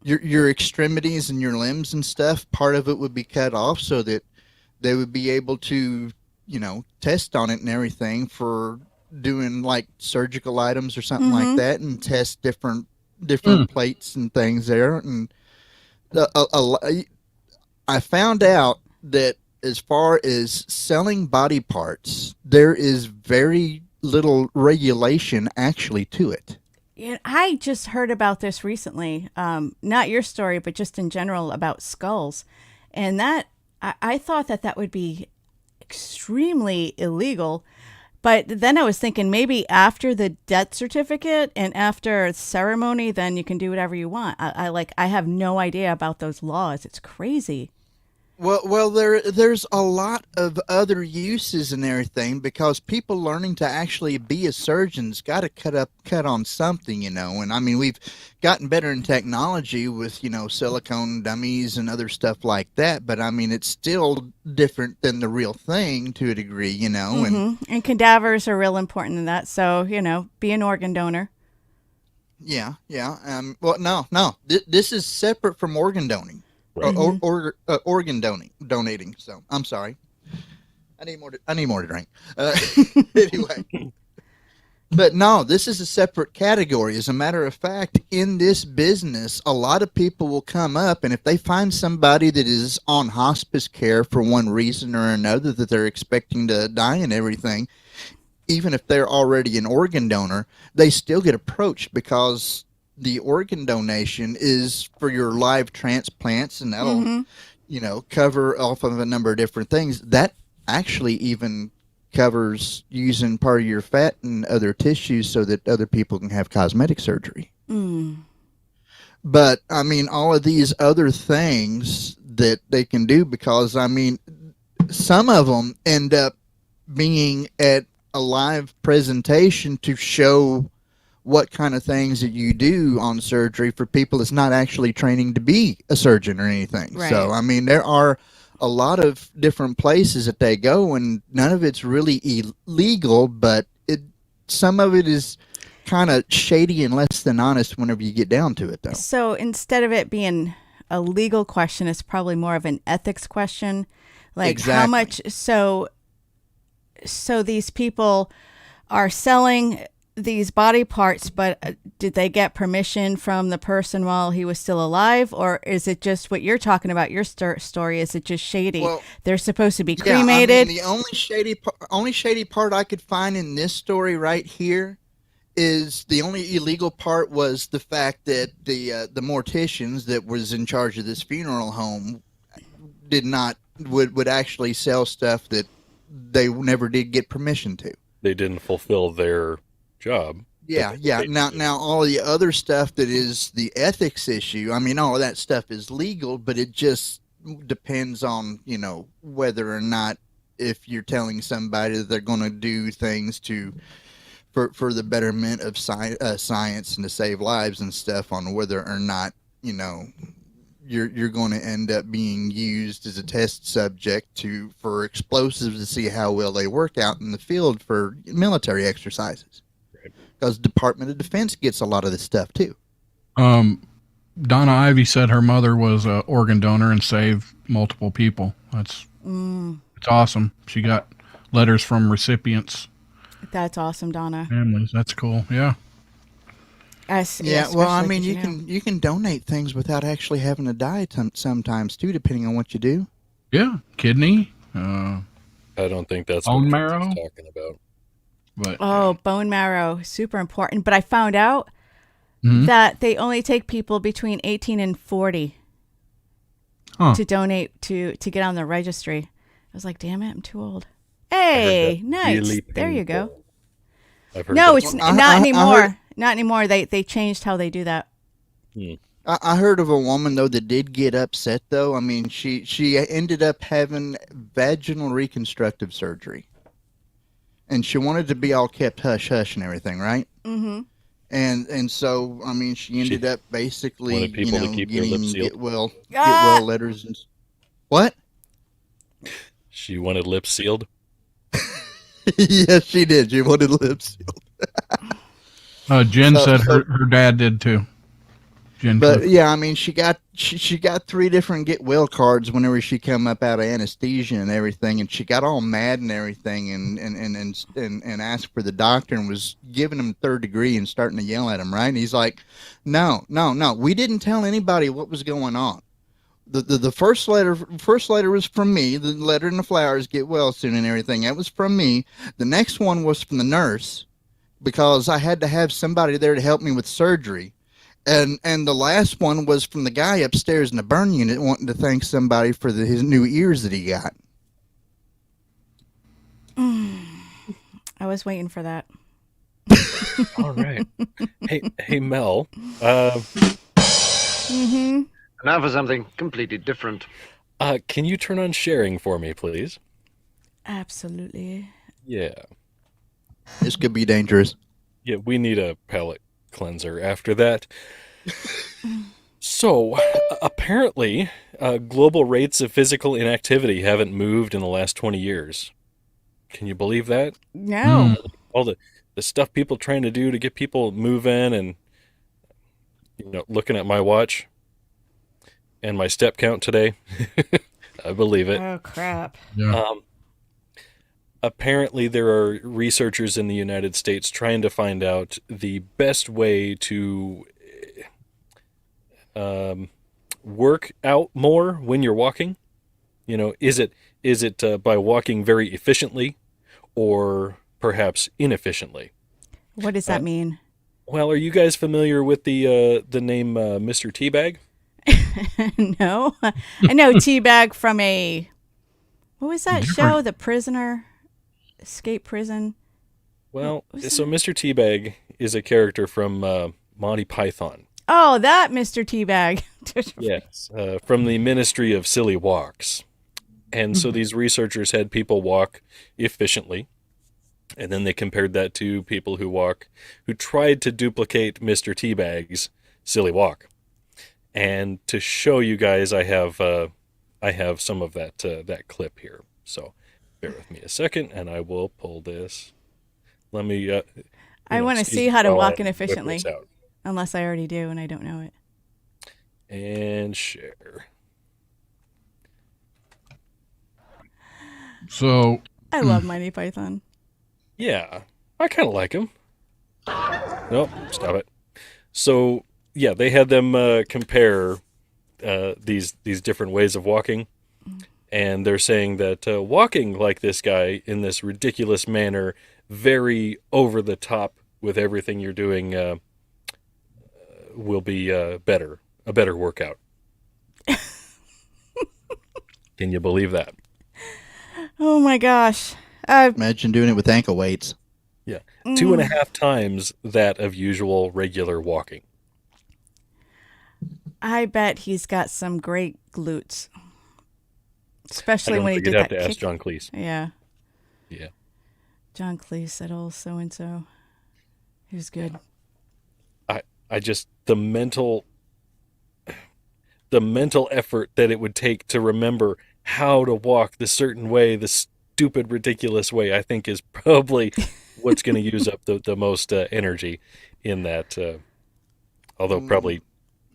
your extremities and your limbs and stuff. Part of it would be cut off so that they would be able to, test on it and everything for doing like surgical items or something like that, and test different plates and things there. And I found out that as far as selling body parts, there is very little regulation actually to it. Yeah, I just heard about this recently. Not your story, but just in general about skulls. And that I thought that would be extremely illegal. But then I was thinking maybe after the death certificate and after ceremony, then you can do whatever you want. I have no idea about those laws. It's crazy. Well, there's a lot of other uses and everything because people learning to actually be a surgeon's got to cut on something, And I mean, we've gotten better in technology with silicone dummies and other stuff like that, but I mean, it's still different than the real thing to a degree, And cadavers are real important in that. So be an organ donor. Yeah. Well, no. This is separate from organ donating. Right. Organ donating. So I'm sorry. I need more to drink. Anyway, but no, this is a separate category. As a matter of fact, in this business, a lot of people will come up, and if they find somebody that is on hospice care for one reason or another that they're expecting to die and everything, even if they're already an organ donor, they still get approached because the organ donation is for your live transplants, and that'll, cover off of a number of different things. That actually even covers using part of your fat and other tissues so that other people can have cosmetic surgery. But, I mean, all of these other things that they can do, because, I mean, some of them end up being at a live presentation to show what kind of things that you do on surgery for people that's not actually training to be a surgeon or anything. Right. So, I mean, there are a lot of different places that they go, and none of it's really illegal, but some of it is kind of shady and less than honest whenever you get down to it, though. So instead of it being a legal question, it's probably more of an ethics question. Like Exactly. how much, so these people are selling these body parts, but did they get permission from the person while he was still alive, or is it just what you're talking about? Your story, is it just shady? Well, they're supposed to be yeah, cremated. I mean, the only shady part I could find in this story right here is the only illegal part was the fact that the morticians that was in charge of this funeral home would actually sell stuff that they never did get permission to. They didn't fulfill their job. Yeah. Now all the other stuff that is the ethics issue, I mean, all of that stuff is legal, but it just depends on, whether or not, if you're telling somebody that they're going to do things for the betterment of science and to save lives and stuff, on whether or not, you're going to end up being used as a test subject for explosives to see how well they work out in the field for military exercises. Because Department of Defense gets a lot of this stuff too. Donna Ivy said her mother was an organ donor and saved multiple people. It's awesome. She got letters from recipients. That's awesome, Donna. Families. That's cool. Yeah. Well, I mean, you can donate things without actually having to die sometimes too, depending on what you do. Yeah. Kidney. I don't think that's Bone what marrow? Kevin's talking about. But bone marrow, super important. But I found out that they only take people between 18 and 40 to donate to get on the registry. I was like, damn it, I'm too old. Hey, that's nice. really There you go. painful. I've heard No, that. it's Well, not I anymore. heard- Not anymore. They changed how they do that. Hmm. I heard of a woman though that did get upset though. I mean, she ended up having vaginal reconstructive surgery, and she wanted to be all kept hush hush and everything, right? Mm-hmm. And so I mean, she ended up basically, wanted people to keep their lips getting sealed. get well letters and what? She wanted lips sealed. Yes, she did. She wanted lips sealed. Jen So- said so- her dad did too. Jen But Cliff. yeah, I mean, she got 3 different get well cards whenever she come up out of anesthesia and everything, and she got all mad and everything, and asked for the doctor and was giving him 3rd degree and starting to yell at him, right? And he's like, no, we didn't tell anybody what was going on. The first letter was from me. The letter and the flowers, get well soon and everything. That was from me. The next one was from the nurse because I had to have somebody there to help me with surgery. And the last one was from the guy upstairs in the burn unit wanting to thank somebody for his new ears that he got. I was waiting for that. All right. Hey, Mel. Mm-hmm. Now for something completely different. Can you turn on sharing for me, please? Absolutely. Yeah. This could be dangerous. Yeah, we need a palate cleanser after that. So, apparently, global rates of physical inactivity haven't moved in the last 20 years. Can you believe that? No. All the stuff people trying to do to get people moving, and looking at my watch and my step count today. I believe it. Oh crap. Yeah. Apparently, there are researchers in the United States trying to find out the best way to work out more when you're walking. Is it by walking very efficiently, or perhaps inefficiently? What does that mean? Well, are you guys familiar with the name Mr. Teabag? No. I know Teabag from what was that Different. show? The Prisoner, Escape Prison. Well, What was so Mr. Teabag is a character from Monty Python. Oh, that Mr. Teabag. Yes, from the Ministry of Silly Walks. And so these researchers had people walk efficiently, and then they compared that to people who tried to duplicate Mr. Teabag's silly walk. And to show you guys, I have some of that clip here. So bear with me a second, and I will pull this. Let me. I want to excuse see me how to while walk I whip inefficiently, this out. unless I already do and I don't know it. And share. So I love Monty Python. Yeah, I kind of like him. Nope, stop it. So yeah, they had them compare these different ways of walking, and they're saying that walking like this guy in this ridiculous manner, very over the top with everything you're doing, will be a better workout. Can you believe that? Oh my gosh. Imagine doing it with ankle weights. Yeah, 2.5 times that of usual regular walking. I bet he's got some great glutes. I Especially don't when he think did you'd have that to ask kick. John Cleese. Yeah. Yeah. John Cleese said, "Oh, so and so." He was good. I just the mental effort that it would take to remember how to walk the certain way, the stupid, ridiculous way, I think is probably what's going to use up the most energy in that. Although probably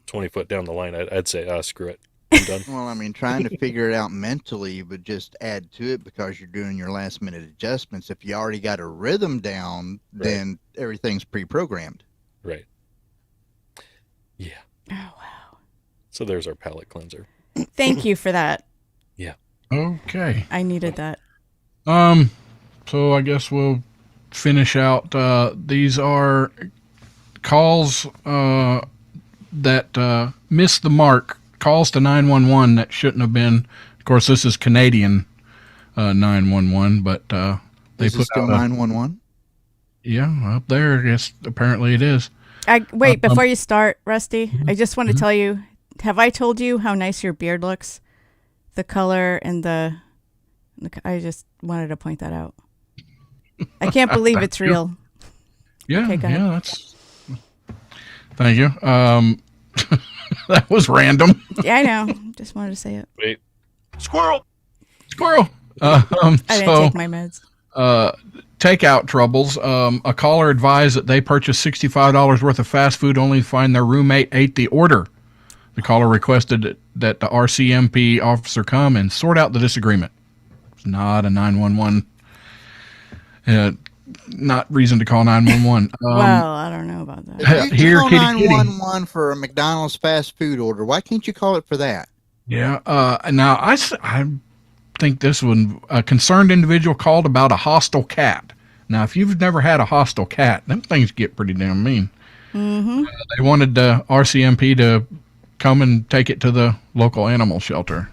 20 foot down the line, I'd say, screw it, I'm done. Well, I mean, trying to figure it out mentally would just add to it because you're doing your last minute adjustments. If you already got a rhythm down, then everything's pre-programmed. Right. Yeah. Oh wow. So there's our palate cleanser. Thank you for that. okay. I needed that. So I guess we'll finish out. These are calls that missed the mark. Calls to 911 that shouldn't have been. Of course, this is Canadian 911, but they Is it put still out 911? yeah, up there. I guess apparently it is. Wait, before you start, Rusty, I just want to tell you, have I told you how nice your beard looks? The color and I just wanted to point that out. I can't believe it's real. Yeah, Okay, go ahead. yeah, that's. Thank you. That was random. Yeah, I know. Just wanted to say it. Wait, Squirrel. I didn't take my meds. Takeout troubles. A caller advised that they purchased $65 worth of fast food only to find their roommate ate the order. The caller requested that the RCMP officer come and sort out the disagreement. It's not a 911. Not reason to call 911. Well, I don't know about that. If you Here, call kitty, 911 for a McDonald's fast food order, why can't you call it for that? Yeah. Now, I think this one, a concerned individual called about a hostile cat. Now, if you've never had a hostile cat, them things get pretty damn mean. Mm-hmm. They wanted the RCMP to come and take it to the local animal shelter.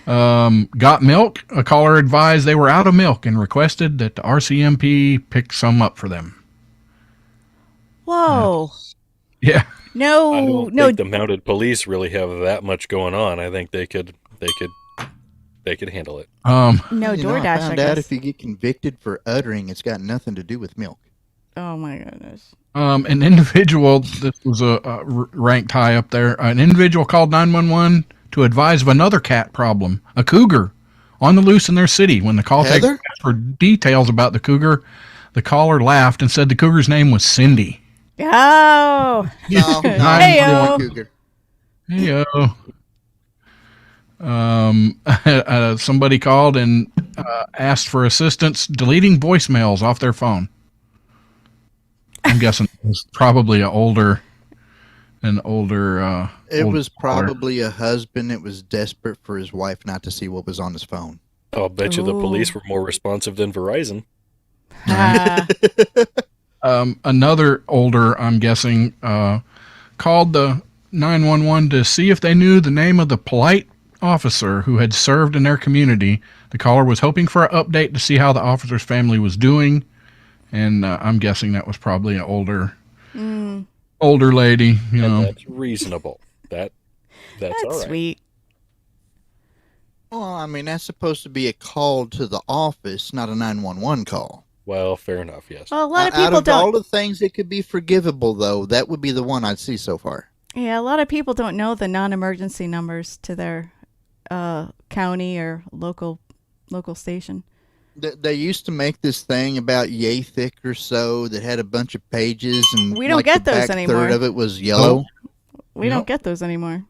Got milk. A caller advised they were out of milk and requested that the RCMP pick some up for them. Whoa. Yeah. I No, don't no. think the mounted police really have that much going on. I think they could handle it. No, You know, I DoorDash, I found out guess. if you get convicted for uttering, it's got nothing to do with milk. Oh, my goodness. An individual, this was ranked high up there, an individual called 911 to advise of another cat problem, a cougar on the loose in their city. When the call taker Heather? asked for details about the cougar, the caller laughed and said the cougar's name was Cindy. Oh. No, Hey-o. cougar. Heyo. Somebody called and asked for assistance deleting voicemails off their phone. I'm guessing it was probably an older. It older was caller. probably a husband that was desperate for his wife not to see what was on his phone. I'll bet you the Ooh. police were more responsive than Verizon. Ah. Another older, I'm guessing, called the 911 to see if they knew the name of the polite officer who had served in their community. The caller was hoping for an update to see how the officer's family was doing, and I'm guessing that was probably an older lady. You know, And that's reasonable. That's all That's right. sweet. Well, I mean, that's supposed to be a call to the office, not a 911 call. Well, fair enough. Yes. Well, a lot of Out people of all don't. the things that could be forgivable, though, that would be the one I'd see so far. Yeah, a lot of people don't know the non-emergency numbers to their county or local station. They used to make this thing about yay thick or so that had a bunch of pages, and We don't like get the those back anymore. third of it was yellow. We Nope. don't get those anymore.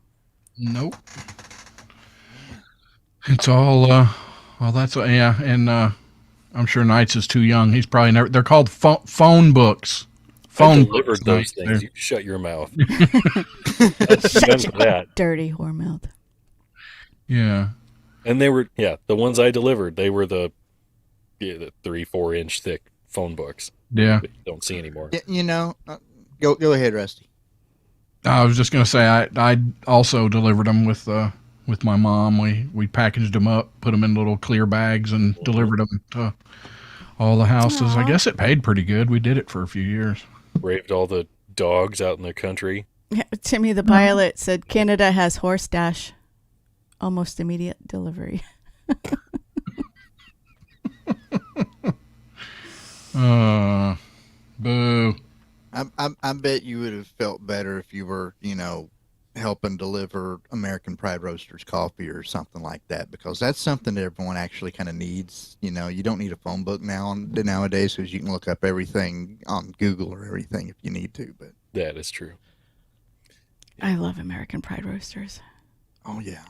nope. It's all well. That's yeah, and I'm sure Knights is too young. He's probably never. They're called phone books. I Phone delivered books. those Knights. things. You shut your mouth. That's done for that. Dirty whore mouth. Yeah. And they were, the ones I delivered. They were the 3-4 inch thick phone books Yeah. that you don't see anymore. You know, go ahead, Rusty. I was just gonna say I also delivered them with my mom. We packaged them up, put them in little clear bags, and delivered them to all the houses. I Aw. guess it paid pretty good. We did it for a few years. Braved all the dogs out in the country. Timmy the pilot said Canada has horse dash. Almost immediate delivery. Boo. I bet you would have felt better if you were, helping deliver American Pride Roasters coffee or something like that, because that's something that everyone actually kind of needs. You don't need a phone book nowadays, because you can look up everything on Google or everything if you need to. But That is true. I love American Pride Roasters. oh yeah.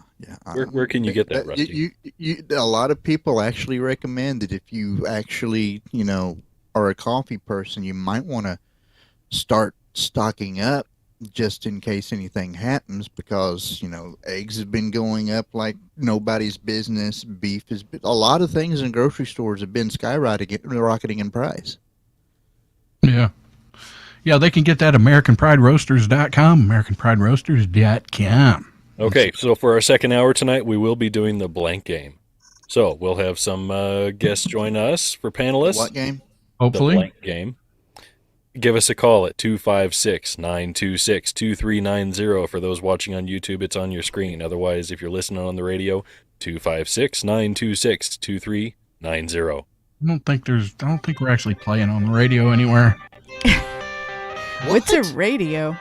Where can you get that, Rusty? A lot of people actually recommend that if you actually, are a coffee person, you might want to start stocking up just in case anything happens, because, eggs have been going up like nobody's business. Beef has been, a lot of things in grocery stores have been rocketing in price. Yeah. Yeah, they can get that at AmericanPrideRoasters.com, AmericanPrideRoasters.com. Okay, so for our second hour tonight, we will be doing the blank game. So we'll have some guests join us for panelists. What game? The Hopefully. blank game. Give us a call at 256-926-2390. For those watching on YouTube, it's on your screen. Otherwise, if you're listening on the radio, 256-926-2390. I don't think we're actually playing on the radio anywhere. What's a radio?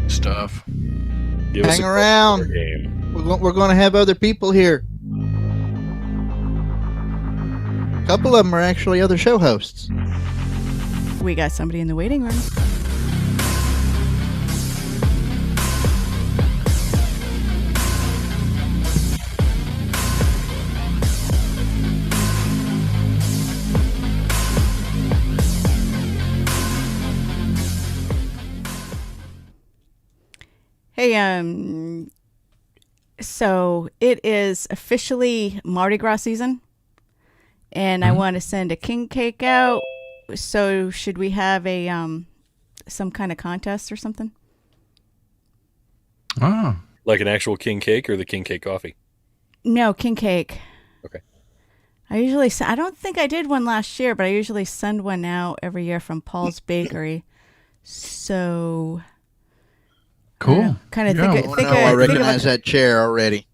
Stuff. Give us Hang a call around. for our game. We're going to have other people here. A couple of them are actually other show hosts. We got somebody in the waiting room. Hey, so it is officially Mardi Gras season, and I want to send a king cake out. So should we have a some kind of contest or something? Ah, Like an actual king cake or the king cake coffee? No, king cake. Okay. I don't think I did one last year, but I usually send one out every year from Paul's Bakery. So cool. kind of Yeah, think, Oh, think, no, I think of recognize a, that chair already.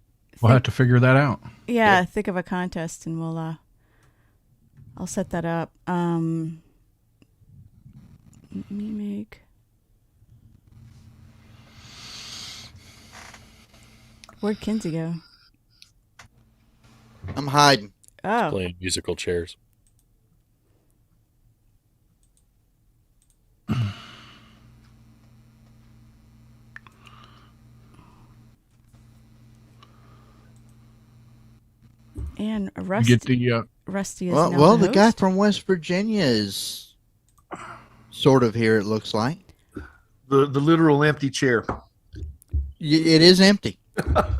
we'll have to figure that out. yeah, think of a contest, and I'll set that up. Let me make. Where'd Kinsey go? I'm hiding. Oh, Playing musical chairs. and You Rusty. get the Rusty is Well, now well, the the guy host. from West Virginia is sort of here, it looks like. The literal empty chair. It is empty.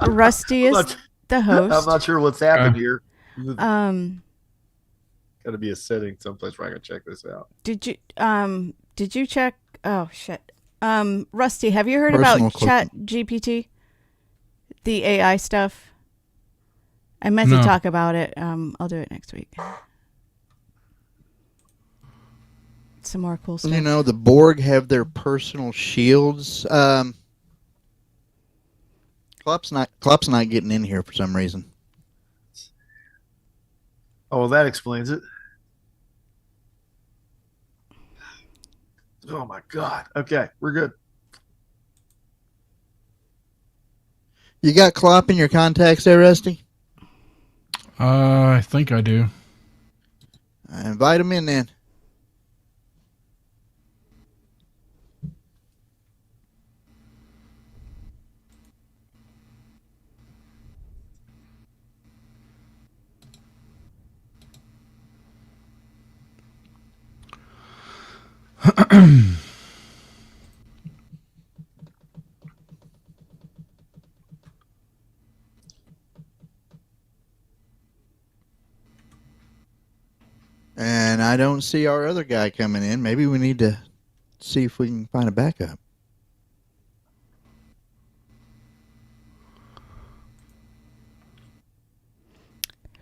Rusty is Not- the I'm host. not sure what's happened here. Um, Got to be a setting someplace where I can check this out. did you check? Oh shit. Rusty, have you heard Personal about Chat GPT? The AI stuff. I meant to No. talk about it. I'll do it next week. Some more cool stuff. You know, the Borg have their personal shields. Klopp's not getting in here for some reason. Oh, well, that explains it. Oh my God. Okay, we're good. You got Klopp in your contacts there, Rusty? I think I do. Invite him in then. And I don't see our other guy coming in. Maybe we need to see if we can find a backup.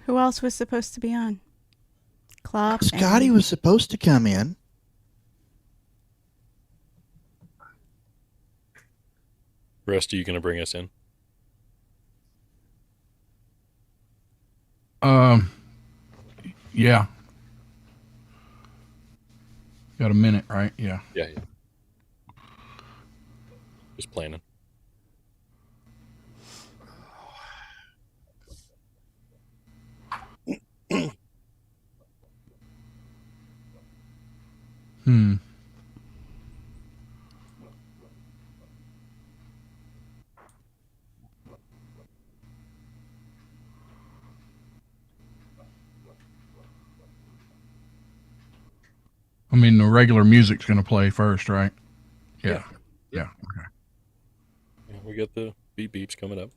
Who else was supposed to be on? Klopp. Scotty and- was supposed to come in. Rusty, you going to bring us in? Yeah. Got a minute, right? Yeah. Yeah. Just planning. Hmm. I mean, the regular music's going to play first, right? Yeah. Yeah. Okay. Yeah, we got the beep beeps coming up.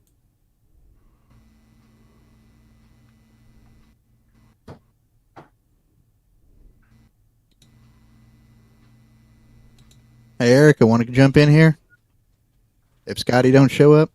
Hey, Eric, I want to jump in here. If Scotty don't show up.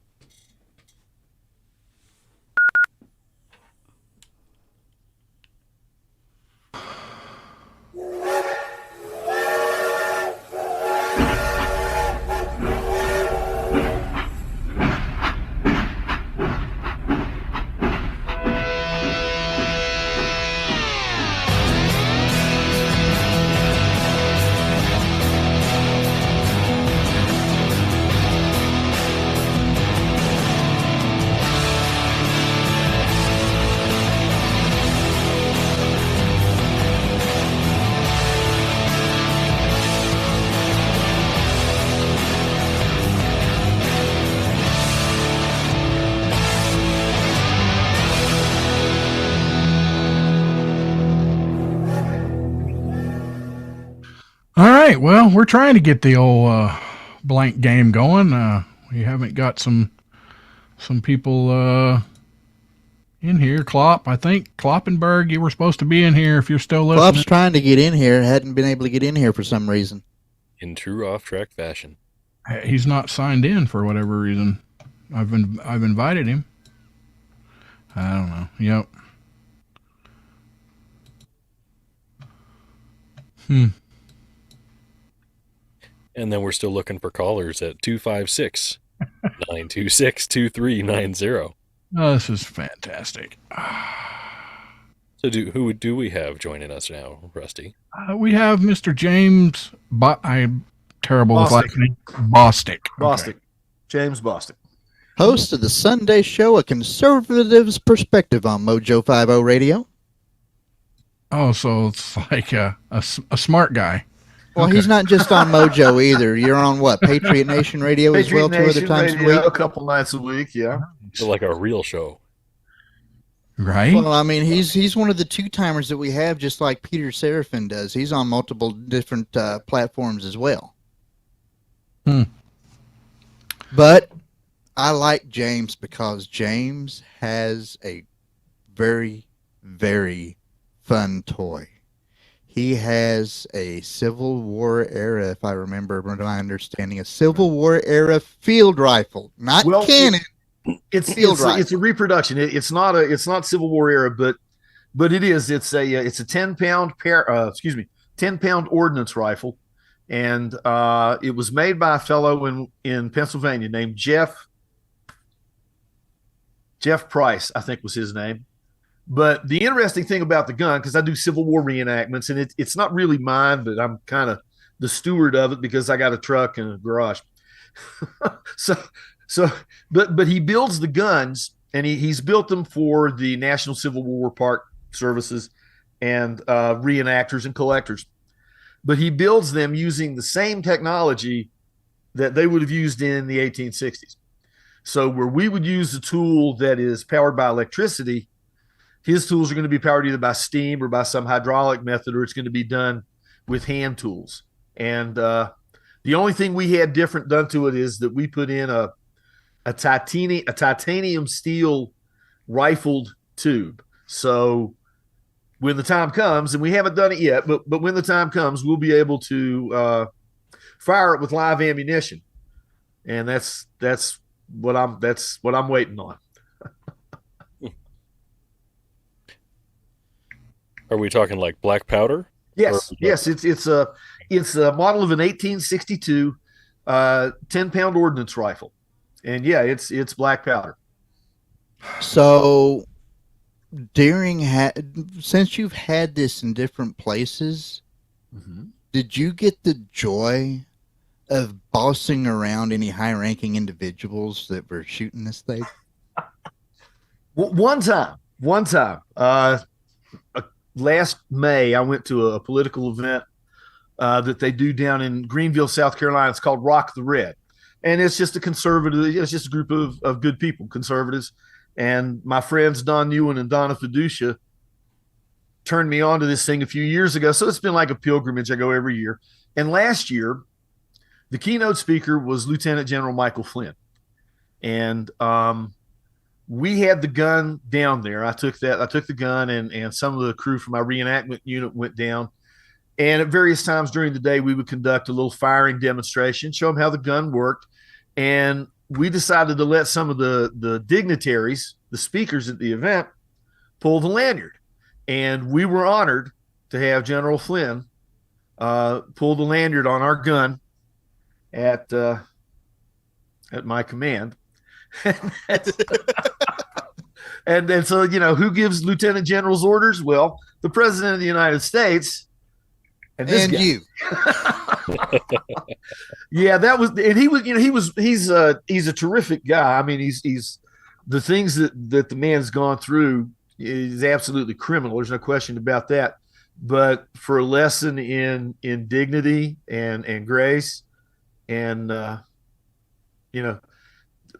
All right. Well, we're trying to get the old blank game going. We haven't got some people in here. Klopp, I think Kloppenberg, you were supposed to be in here if you're still listening. Klopp's trying to get in here. Hadn't been able to get in here for some reason. In true off-track fashion. He's not signed in for whatever reason. I've invited him. I don't know. Yep. And then we're still looking for callers at 256-926-2390. Oh, this is fantastic. So who do we have joining us now, Rusty? We have Mr. James. I'm terrible with Bostic. last name. Bostic. Bostic. James Bostic. Host of the Sunday Show, A Conservative's Perspective on Mojo 50 Radio. Oh, so it's like a smart guy. Well, Okay. he's not just on Mojo either. You're on what? Patriot Nation Radio as well, Patriot 2 other Nation times Radio, a week? a couple nights a week, yeah. So like a real show. Right? Well, I mean, he's one of the two-timers that we have, just like Peter Seraphin does. He's on multiple different platforms as well. But I like James because James has a very, very fun toy. He has a Civil War era, if I remember my understanding, a Civil War era field rifle, not cannon. It's Field rifle. it's a reproduction. It's not Civil War era, but it is. It's a 10-pound 10-pound ordnance rifle, and it was made by a fellow in Pennsylvania named Jeff Price, I think was his name. But the interesting thing about the gun, because I do Civil War reenactments, and it's not really mine, but I'm kind of the steward of it because I got a truck and a garage. But he builds the guns, and he's built them for the National Civil War Park Services and reenactors and collectors. But he builds them using the same technology that they would have used in the 1860s. So where we would use a tool that is powered by electricity, his tools are going to be powered either by steam or by some hydraulic method, or it's going to be done with hand tools. And the only thing we had different done to it is that we put in a titanium steel rifled tube. So when the time comes, and we haven't done it yet, but when the time comes, we'll be able to fire it with live ammunition. And that's what I'm waiting on. Are we talking like black powder? Yes. It's a model of an 1862 10-pound ordnance rifle, and yeah, it's black powder. So since you've had this in different places, did you get the joy of bossing around any high-ranking individuals that were shooting this thing? One time, last May, I went to a political event that they do down in Greenville, South Carolina. It's called Rock the Red. And it's just a group of good people, conservatives. And my friends, Don Ewan and Donna Fiducia, turned me on to this thing a few years ago. So it's been like a pilgrimage. I go every year. And last year, the keynote speaker was Lieutenant General Michael Flynn. And we had the gun down there. I took the gun, and some of the crew from my reenactment unit went down. And at various times during the day, we would conduct a little firing demonstration, show them how the gun worked. And we decided to let some of the dignitaries, the speakers at the event, pull the lanyard. And we were honored to have General Flynn pull the lanyard on our gun at my command. And so, who gives lieutenant general's orders? Well, the president of the United States and you. Yeah, that was, and he's a terrific guy. I mean, he's the things that the man's gone through is absolutely criminal. There's no question about that. But for a lesson in dignity and grace and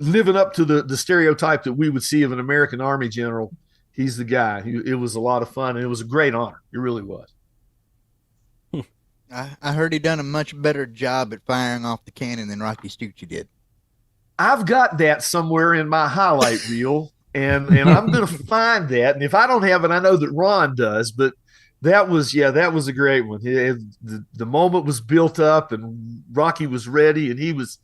living up to the stereotype that we would see of an American Army general, he's the guy. It was a lot of fun, and it was a great honor. It really was. I heard he done a much better job at firing off the cannon than Rocky Stucci did. I've got that somewhere in my highlight reel, and I'm going to find that. And if I don't have it, I know that Ron does. But that was a great one. The moment was built up, and Rocky was ready, and he was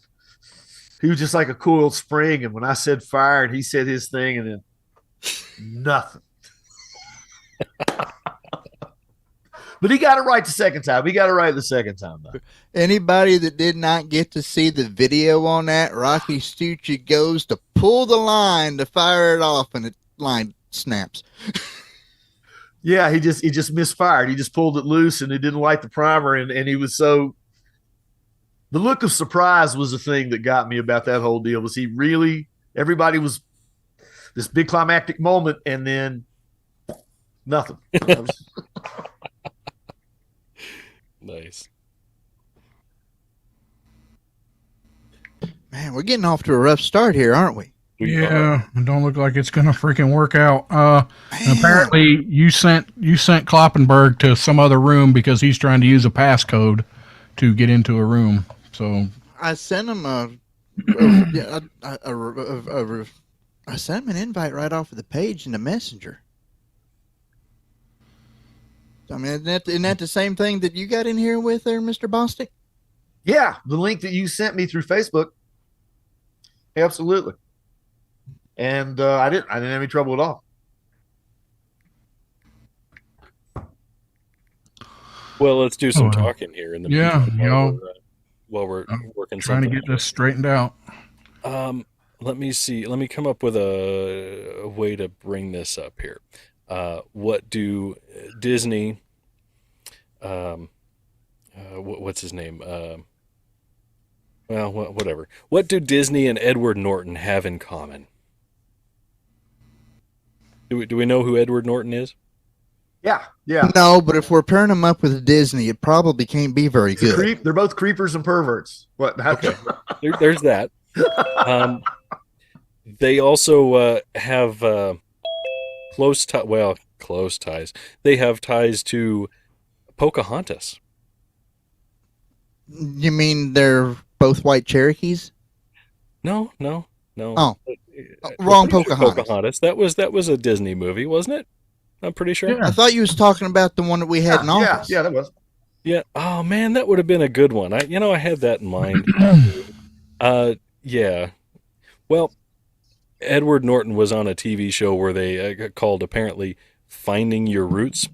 just like a coiled spring. And when I said fire, and he said his thing, and then nothing. But he got it right the second time. Though. Anybody that did not get to see the video on that, Rocky Stucci goes to pull the line to fire it off, and the line snaps. Yeah, he just misfired. He just pulled it loose, and it didn't light the primer, and he was so. The look of surprise was the thing that got me about that whole deal. Was he really? Everybody was this big climactic moment, and then nothing. Nice. Man, we're getting off to a rough start here, aren't we? Yeah, it don't look like it's gonna freaking work out. Apparently, you sent Kloppenberg to some other room because he's trying to use a passcode to get into a room. So I sent him I sent him an invite right off of the page in the messenger. I mean, isn't that the same thing that you got in here with there, Mr. Bostic? Yeah, the link that you sent me through Facebook. Absolutely. And I didn't have any trouble at all. Well, let's do some talking here in the meantime, while we're working. Trying to get this straightened out. Let me see. Let me come up with a way to bring this up here. What do Disney? What's his name? Well, whatever. What do Disney and Edward Norton have in common? Do we know who Edward Norton is? Yeah. No, but if we're pairing them up with Disney, it probably can't be very good. They're both creepers and perverts. What? Okay. There's that. They also have close ties. They have ties to Pocahontas. You mean they're both white Cherokees? No. Oh, wrong Pocahontas. That was a Disney movie, wasn't it? I'm pretty sure. Yeah. I thought you was talking about the one that we had in office. Yeah, that was. Yeah. Oh man, that would have been a good one. I had that in mind. Yeah. Well, Edward Norton was on a TV show where they called apparently Finding Your Roots.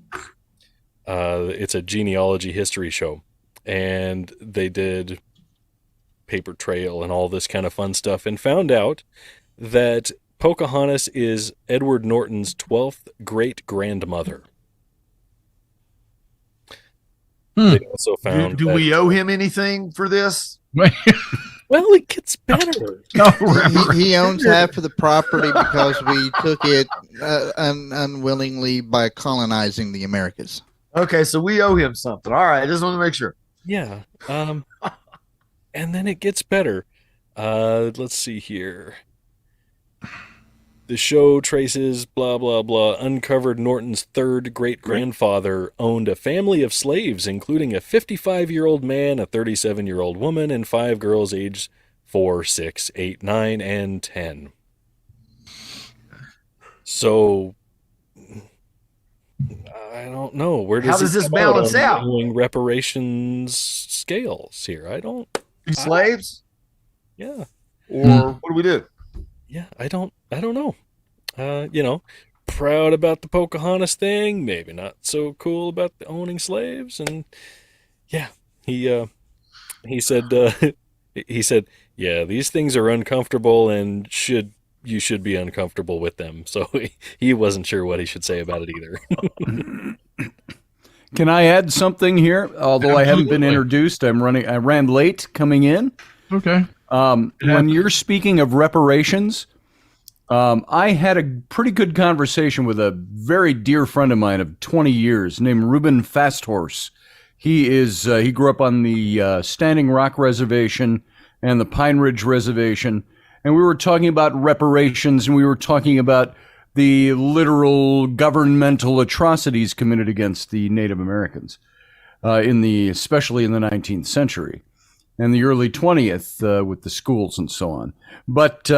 It's a genealogy history show, and they did paper trail and all this kind of fun stuff, and found out that Pocahontas is Edward Norton's 12th great-grandmother. They also found do we owe him anything for this? Well, it gets better. He owns half of the property because we took it unwillingly by colonizing the Americas. Okay, so we owe him something. All right, I just want to make sure. Yeah. And then it gets better. Let's see here. The show traces blah, blah, blah. Uncovered Norton's third great-grandfather owned a family of slaves, including a 55-year-old man, a 37-year-old woman, and 5 girls aged 4, 6, 8, 9, and 10. So I don't know. Where How does it this come out balance on out? owing reparations scales here? I don't. Slaves, Yeah, or what do we do? yeah. I don't know. Proud about the Pocahontas thing. Maybe not so cool about the owning slaves. And yeah, he said he said, yeah, these things are uncomfortable and you should be uncomfortable with them. So he wasn't sure what he should say about it either. Can I add something here? Although I haven't been Absolutely. introduced, I ran late coming in. Okay. When you're speaking of reparations, I had a pretty good conversation with a very dear friend of mine of 20 years named Reuben Fasthorse. He grew up on the Standing Rock Reservation and the Pine Ridge Reservation, and we were talking about reparations, and we were talking about the literal governmental atrocities committed against the Native Americans, especially in the 19th century and the early 20th with the schools and so on. But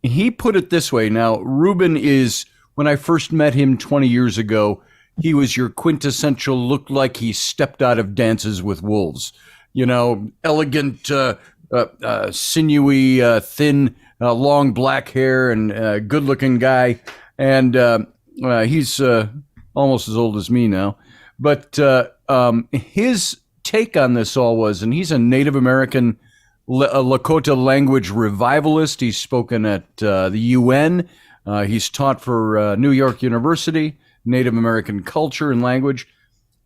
he put it this way. Now, Reuben is, when I first met him 20 years ago, he was your quintessential, looked like he stepped out of Dances with Wolves. Elegant, sinewy, thin, long black hair, and good-looking guy. And he's almost as old as me now. But his take on this all was, and he's a Native American Lakota language revivalist. He's spoken at the UN. He's taught for New York University, Native American culture and language.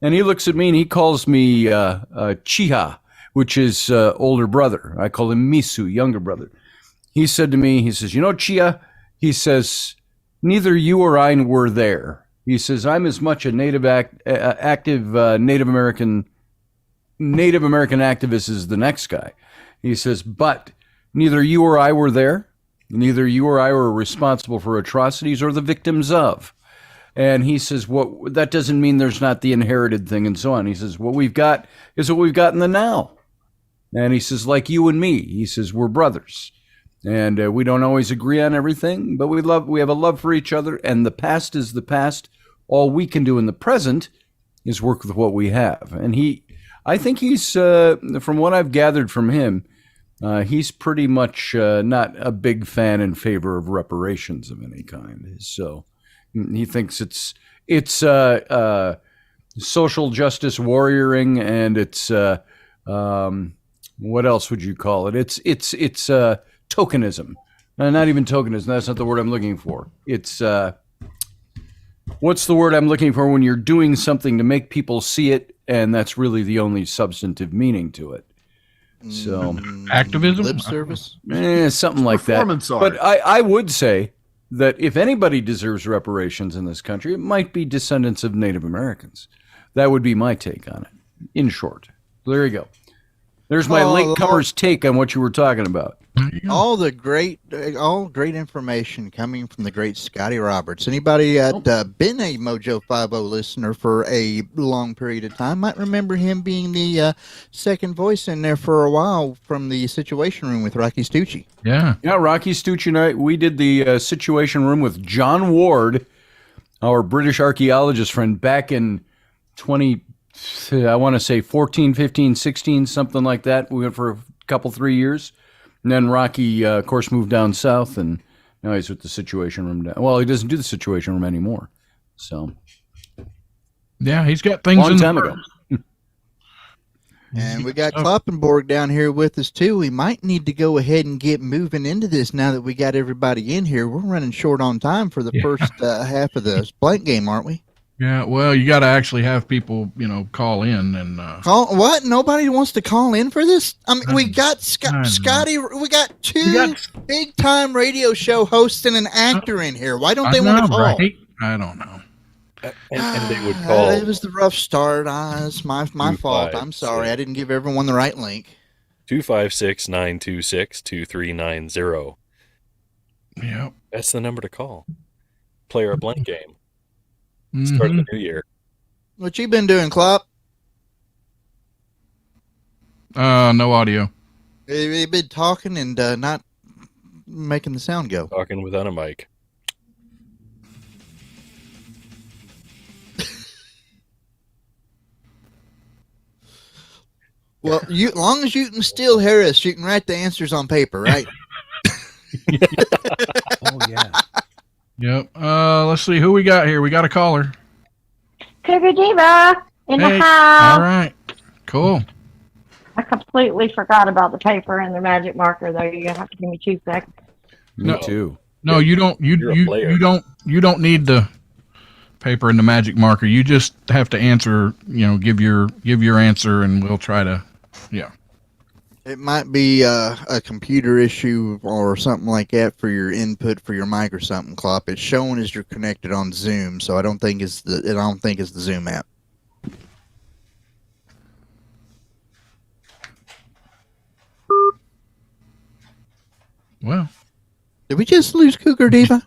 And he looks at me and he calls me Chiha, which is older brother. I call him Misu, younger brother. He said to me, he says, Chia, he says, neither you or I were there. He says, I'm as much a active Native American activist as the next guy. He says, but neither you or I were there. Neither you or I were responsible for atrocities or the victims of. And he says, that doesn't mean there's not the inherited thing and so on. He says, what we've got is what we've got in the now. And he says, like you and me, he says, we're brothers. And we don't always agree on everything, but we have a love for each other. And the past is the past. All we can do in the present is work with what we have. And I think he's, from what I've gathered from him, he's pretty much not a big fan in favor of reparations of any kind. So he thinks it's social justice warrioring, and it's what else would you call it? It's tokenism. Not even tokenism. That's not the word I'm looking for. It's what's the word I'm looking for when you're doing something to make people see it, and that's really the only substantive meaning to it. So Activism? Lip service? something like that. Performance art. But I would say that if anybody deserves reparations in this country, it might be descendants of Native Americans. That would be my take on it, in short. There you go. There's my latecomer's take on what you were talking about. All great information coming from the great Scotty Roberts. Anybody that been a Mojo 50 listener for a long period of time might remember him being the second voice in there for a while from the Situation Room with Rocky Stucci. Yeah. Yeah, Rocky Stucci and I, we did the Situation Room with John Ward, our British archaeologist friend, back in 14, 15, 16, something like that. We went for a couple, 3 years. And then Rocky, of course, moved down south, and now he's with the Situation Room. Well, he doesn't do the Situation Room anymore. So, Yeah, he's got things long in time the ago. And we got Kloppenborg down here with us, too. We might need to go ahead and get moving into this now that we got everybody in here. We're running short on time for the first half of the blank game, aren't we? Yeah, well, you got to actually have people, call in and Call what? Nobody wants to call in for this? I mean, we got Scotty. We got two big time radio show hosts and an actor in here. Why don't they want to call? Right? I don't know. And they would call. It was the rough start. It's my fault. I'm sorry. I didn't give everyone the right link. 256-926-2390. Yeah. That's the number to call. Play our blank game. Start of the new year. What you been doing, Klopp? No audio. You been talking and not making the sound go. Talking without a mic. Well, as long as you can still hear us, you can write the answers on paper, right? Oh yeah. Yep. Let's see who we got here. We got a caller. Cougar Diva in the Hey. house. All right. Cool. I completely forgot about the paper and the magic marker, though. You have to give me 2 seconds. Me No. too. No, you don't. You're a player. You don't need the paper and the magic marker. You just have to answer. Give your answer, and we'll try to. Yeah. It might be a computer issue or something like that for your input for your mic or something, Klopp. It's showing as you're connected on Zoom, so I don't think it's the Zoom app. Well. Did we just lose Cougar Diva?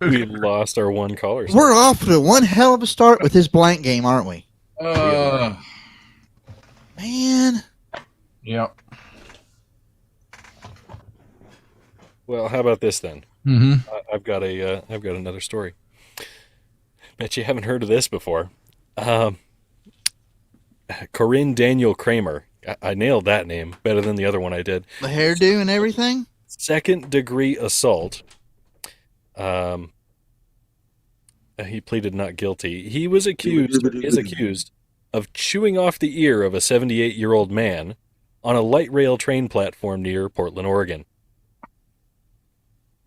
We lost our one caller. We're off to one hell of a start with this blank game, aren't we? Man. Yep. Well, how about this then? Mm-hmm. I've got another story. Bet you haven't heard of this before. Corinne Daniel Kramer. I nailed that name better than the other one I did. The hairdo and everything? Second-degree assault. He pleaded not guilty. He is accused of chewing off the ear of a 78-year-old man on a light rail train platform near Portland, Oregon.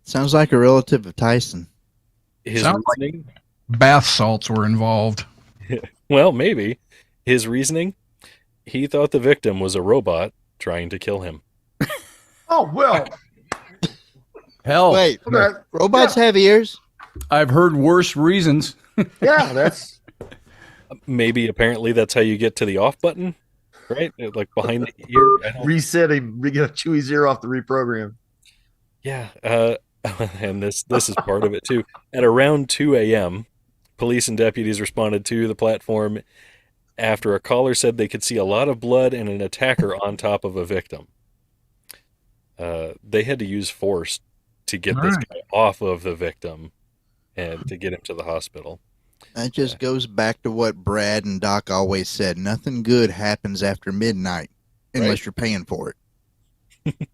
Sounds like a relative of Tyson. His Sounds reasoning? Bath salts were involved. Well, maybe. His reasoning? He thought the victim was a robot trying to kill him. Oh, well. Hell, Wait, Okay. robots have ears? I've heard worse reasons. Yeah, that's Maybe, apparently, that's how you get to the off button, right? Like behind the ear. I don't- resetting. We got to chew his ear off the reprogram. Yeah, and this is part of it too. At around 2 a.m., police and deputies responded to the platform after a caller said they could see a lot of blood and an attacker on top of a victim. They had to use force to get this guy off of the victim and to get him to the hospital. That just goes back to what Brad and Doc always said. Nothing good happens after midnight unless you're paying for it.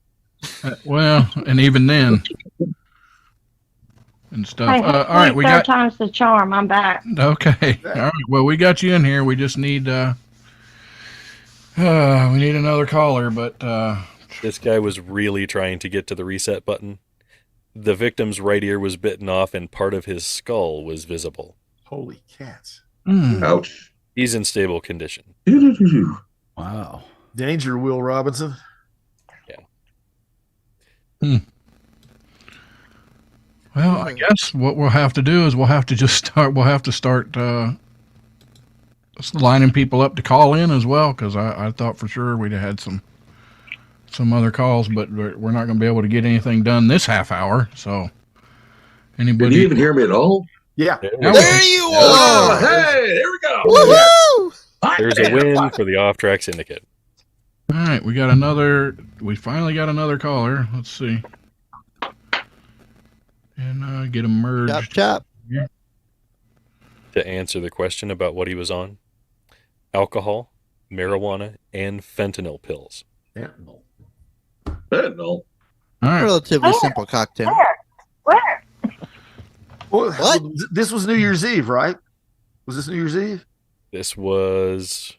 Well, and even then, and stuff. Hey, All right, we third got. time's the charm. I'm back. Okay. All right. Well, we got you in here. We just need. We need another caller, but. This guy was really trying to get to the reset button. The victim's right ear was bitten off and part of his skull was visible. Holy cats. Ouch. He's in stable condition. Wow. Danger, Will Robinson. Well, I guess what we'll have to do is we'll have to start lining people up to call in as well, because I thought for sure we'd have had some other calls, but we're not going to be able to get anything done this half hour. So anybody? Did you even hear me at all? Yeah. There you Oh, are! hey, there we go. Woohoo! There's a win for the OffTrack Syndicate. All right, we finally got another caller. Let's see. And get them merged. Chop, chop. To answer the question about what he was on: alcohol, marijuana, and fentanyl pills. Fentanyl. Fentanyl. All right. Relatively simple cocktail. Where? Well, What? This was New Year's Eve, right? Was this New Year's Eve? This was.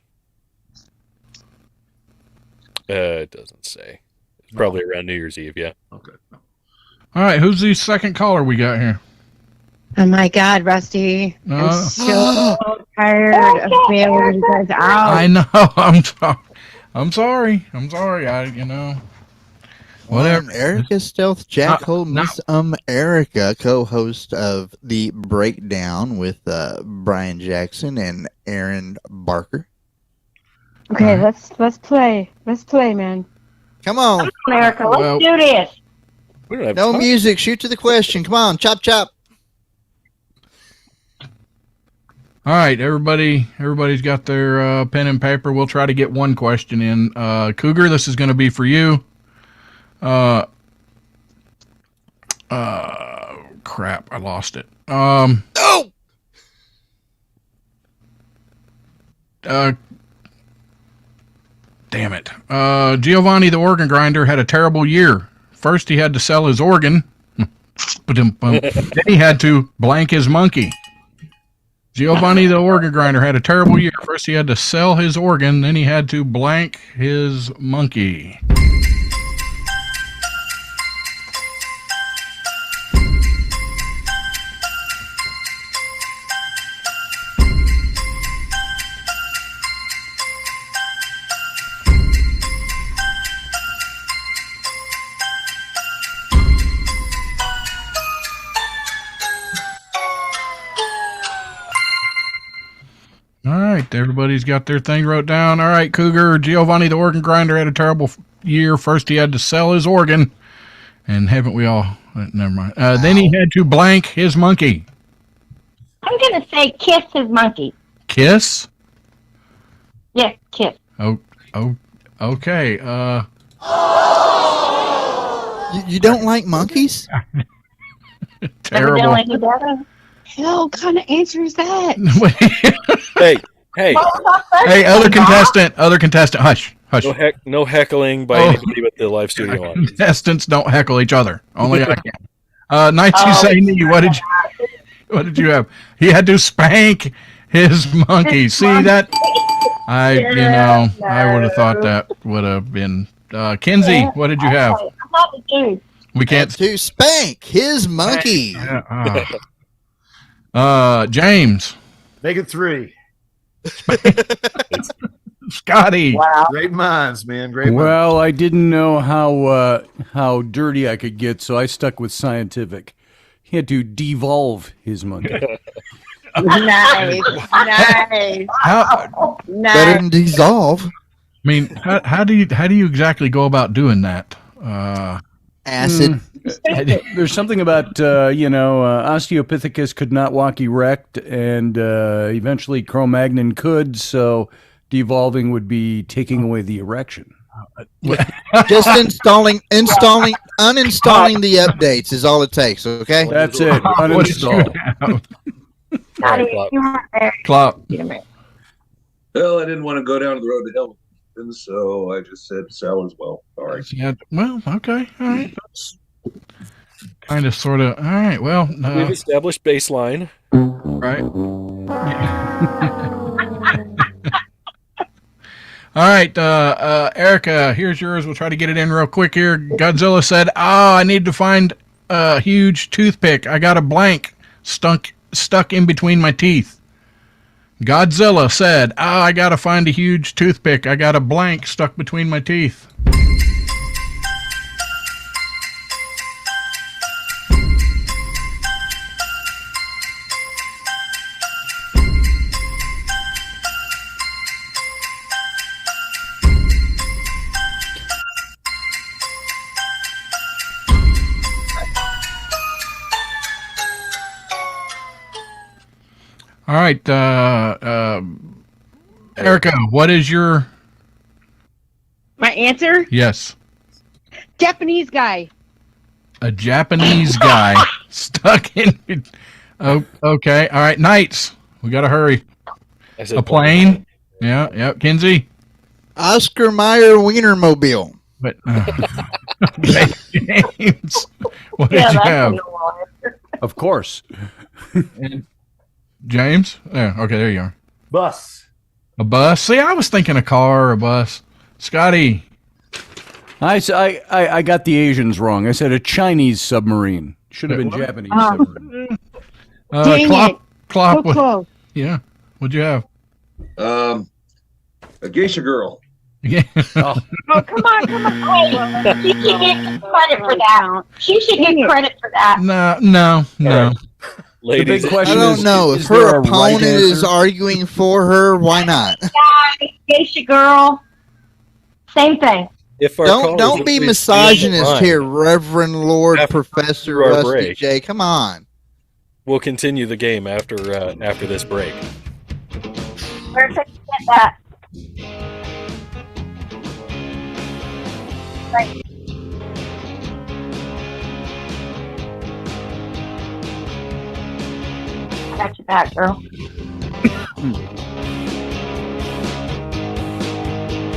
It doesn't say. It's probably around New Year's Eve, yeah. Okay. All right. Who's the second caller we got here? Oh my God, Rusty. I'm Uh, so tired of bailing you guys out. I know. I'm sorry. Whatever. One, Erica Stealth Jackal, Miss Erica, co-host of the Breakdown with Brian Jackson and Aaron Barker. Okay, let's play. Let's play, man. Come on. America, let's Well- do this. We don't have No time. music. Shoot to the question. Come on. Chop, chop. All right, everybody's got their pen and paper. We'll try to get one question in. Cougar, this is going to be for you. Crap, I lost it. Oh! Damn it. Giovanni the organ grinder had a terrible year. First, he had to sell his organ. Then he had to blank his monkey. Giovanni the organ grinder had a terrible year. First, he had to sell his organ. Then he had to blank his monkey. All right, everybody's got their thing wrote down. All right, Cougar, Giovanni the organ grinder had a terrible year. First, he had to sell his organ, and haven't we all? Never mind. Then he had to blank his monkey. I'm going to say kiss his monkey. Kiss? Yes, kiss. Oh, okay. You don't like monkeys? Terrible. Evidently he doesn't. Hell kind of answer is that? Hey, Hey, other contestant, hush. no heckling by anybody but the live studio audience. Contestants don't heckle each other. Only I can. Nights Husseini, what did you have? He had to spank his monkey. See that? I would have thought that would have been. Kinsey, what did you have? I'm not a dude. We can't. To spank his monkey. James. Make it 3. Scotty. Wow. Great minds, man. Great minds. Well, I didn't know how dirty I could get, so I stuck with scientific. He had to devolve his monkey. Nice. How, Better than dissolve. I mean, how do you exactly go about doing that? Acid. There's something about Osteopithecus could not walk erect, and eventually Cro-Magnon could. So devolving would be taking away the erection. Just uninstalling the updates is all it takes. Okay. That's it. Uninstall. Clout. Well, I didn't want to go down the road to hell, and so I just said sell as well. Sorry. Yeah. Well, okay. All right. Kind of, sort of. All right. Well, We've established baseline. right. All right, Erica, here's yours. We'll try to get it in real quick here. Godzilla said, I need to find a huge toothpick. I got a blank stuck in between my teeth. Godzilla said, I got to find a huge toothpick. I got a blank stuck between my teeth. All right, Erica, what is your... My answer? Yes. Japanese guy. A Japanese guy stuck in... Oh, okay. All right, Knights, we got to hurry. A plane? Yeah. Kinsey? Oscar Mayer Wienermobile. But, okay, James, what did you have? Of course. James? Yeah, okay, there you are. Bus. A bus? See, I was thinking a car or a bus. Scotty? I got the Asians wrong. I said a Chinese submarine. Should have been Japanese submarine. Dang Clop, So close. yeah. What'd you have? A geisha girl. Yeah. Oh, come on. She should get credit for that. She should get credit for that. No. Ladies, The big question I don't know. is If there her a right opponent is answer? arguing for her, why not? Guy, geisha girl, same thing. if our Don't callers be would misogynist line, here, Reverend Lord After Professor our Rusty break. J. Come on. We'll continue the game after this break. Where could you get that? Right. Got your back, girl.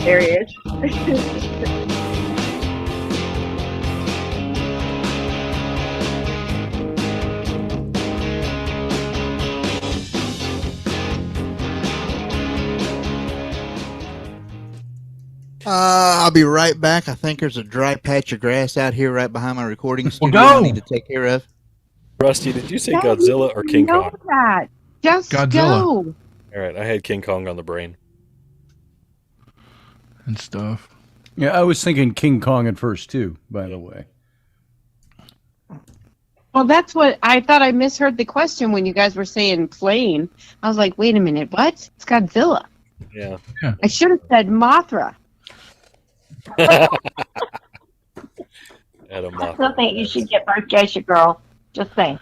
There he is. I'll be right back. I think there's a dry patch of grass out here right behind my recording studio go. I need to take care of. Rusty, did you say Godzilla or King know Kong? that. Just Godzilla. go. All right, I had King Kong on the brain. And stuff. Yeah, I was thinking King Kong at first too, by the way. Well, that's what I thought. I misheard the question when you guys were saying plane. I was like, wait a minute, what? It's Godzilla. Yeah. I should have said Mothra. Adam I still think you should get Birth Geisha Girl. Just saying.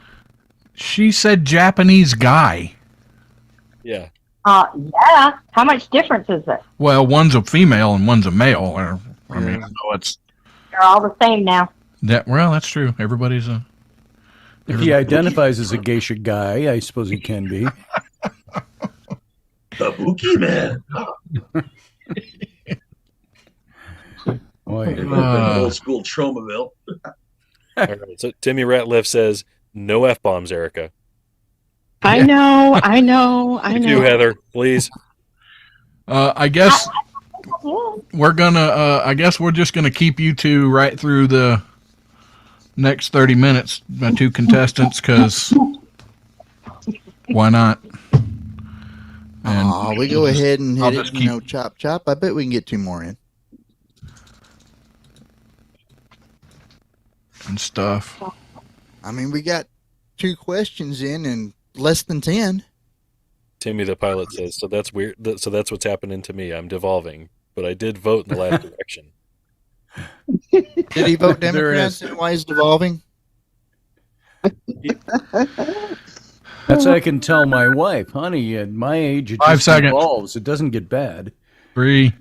She said Japanese guy. Yeah. Yeah. How much difference is it? Well, one's a female and one's a male. Or, I mean, so it's They're all the same now. that. Well, that's true. Everybody's a. If he identifies as a geisha guy, I suppose he can be. Kabuki man. Boy. Old school Tromaville. All right, so Timmy Ratliff says, no F-bombs, Erica. I know, I know, I You, know. Heather, please. I guess we're gonna. I guess we're just gonna keep you two right through the next 30 minutes. My two contestants, because why not? And We go ahead and I'll hit just it. You know, chop chop. I bet we can get 2 more in. and stuff. I mean, we got 2 questions in less than 10. Timmy the pilot says, so that's weird. So that's what's happening to me. I'm devolving, but I did vote in the last election. Did he vote There Democrats? is. And why he's devolving? That's how I can tell my wife, honey, at my age, it 5 just seconds. evolves. It doesn't get bad. 3.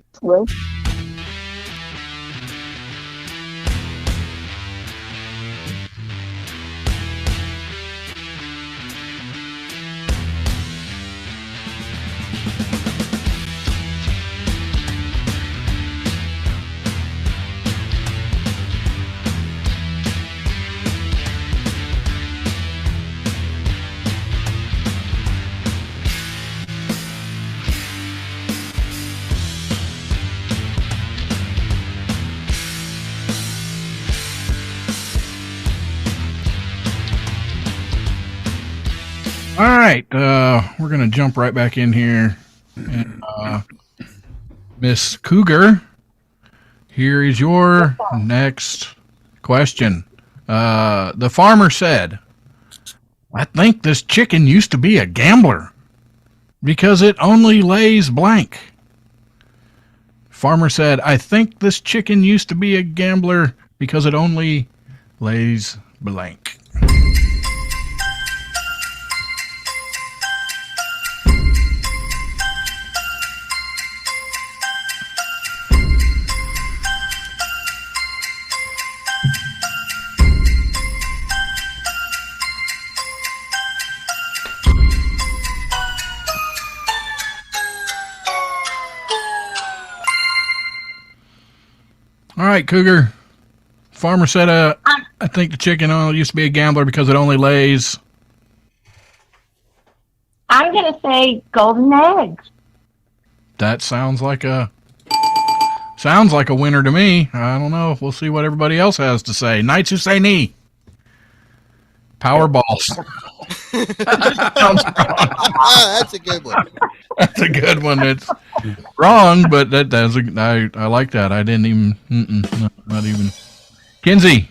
All right, we're gonna jump right back in here. And, Miss Cougar, here is your next question. The farmer said, "I think this chicken used to be a gambler because it only lays blank." Farmer said, "I think this chicken used to be a gambler because it only lays blank." All right, Cougar. Farmer said, I think the chicken used to be a gambler because it only lays. I'm going to say golden eggs. That sounds like a winner to me. I don't know. We'll see what everybody else has to say. Knights who say knee. Powerballs. Sounds wrong. That's a good one. That's a good one. It's wrong, but I like that. I didn't even. Not even. Kinsey.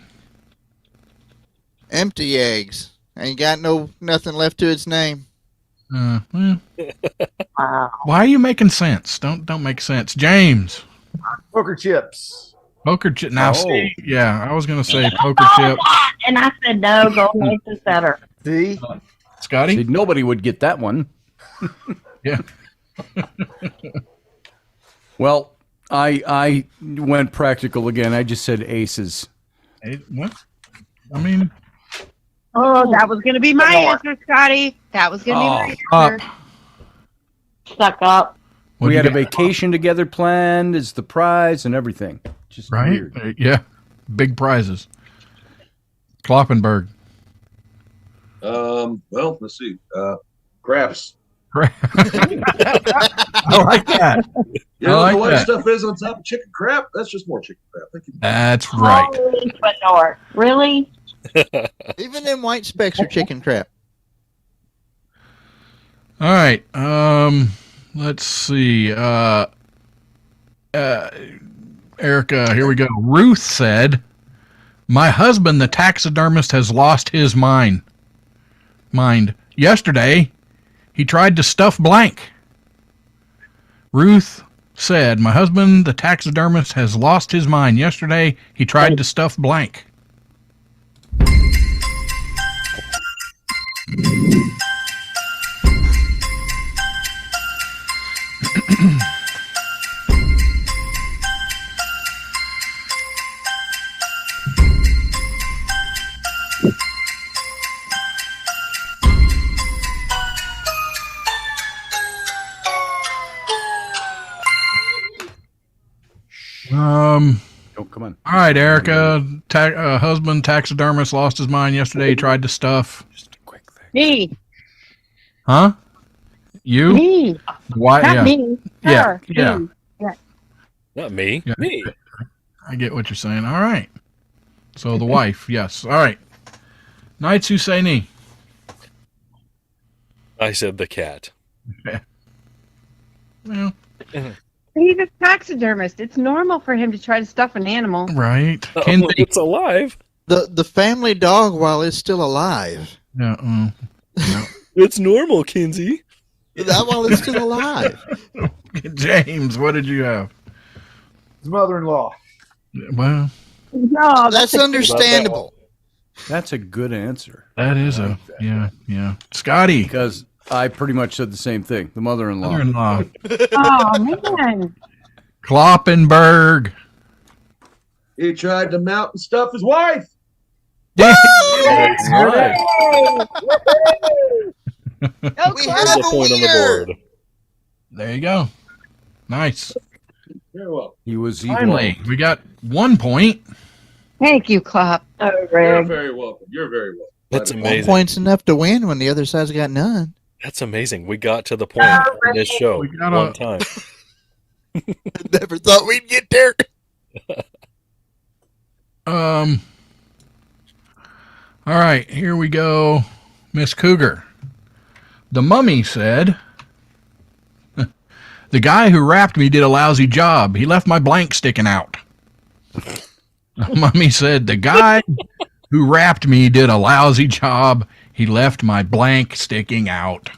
Empty eggs. Ain't got nothing left to its name. Well, Wow. why are you making sense? Don't make sense. James. Poker chips. Poker chip. Now, Oh. see, yeah, I was gonna say poker chip. And I said no, golden eggs is better. See? Scotty. See, nobody would get that one. Yeah. Well, I went practical again. I just said aces. What? I mean, Oh, that was going to be my answer, Scotty. That was going to be my up. answer. Stuck up. What we do had you a got? vacation together planned as the prize and everything. Just Right? weird. Yeah. Big prizes. Kloppenberg. Well, let's see. Craps. I like that. You know I like what the white that. stuff is on top of chicken crap? That's just more chicken crap. Thank you. That's right. Holy Fedor. Really? Even them white specks are chicken crap. All right. Let's see. Erica, here we go. Ruth said, "My husband, the taxidermist, has lost his mind. Yesterday, he tried to stuff blank." Ruth said, "My husband, the taxidermist, has lost his mind. Yesterday, he tried to stuff blank." Oh, come on. All right, Erica. Husband, taxidermist, lost his mind yesterday. He tried to stuff. Just a quick thing. Me. Huh? You? Me. Why? Not Yeah. me. Yeah, Her. yeah. Me. Not me. Yeah. Me. I get what you're saying. All right. So the wife, yes. All right. Knights Husseini. I said the cat. Well, He's a taxidermist. It's normal for him to try to stuff an animal. right. Oh, Kinsey. it's alive. The family dog while it's still alive. Yeah, It's normal, Kinsey. That while it's still alive. James, what did you have? His mother-in-law. Well, No, That's understandable. That's a good answer. that is a yeah. Scotty, Because I pretty much said the same thing. The mother-in-law. mother-in-law. Oh man. Kloppenberg. He tried to mount and stuff his wife. Yeah. That's right. Oh, We Clark. have There's a a point on the winner. board. There you go. Nice. Very well. He was Finally, evil. we got 1 point. Thank you, Clop. Oh, You're Rig. very welcome. You're very welcome. That's One amazing. point's enough to win when the other side's got none. That's amazing. We got to the point in this show We got one time. Never thought we'd get there. All right, here we go. Miss Cougar. The mummy said, "The guy who wrapped me did a lousy job. He left my blank sticking out." The mummy said, "The guy who wrapped me did a lousy job. He left my blank sticking out."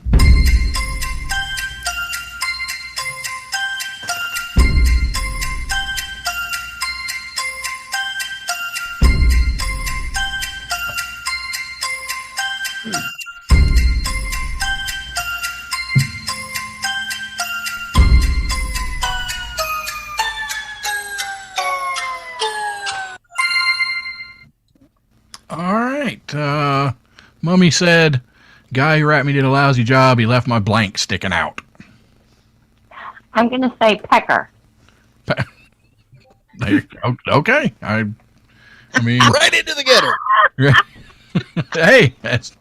All right. Mummy said, "Guy who wrapped me did a lousy job. He left my blank sticking out." I'm going to say Pecker. Okay. I mean, Right into the gutter. hey, that's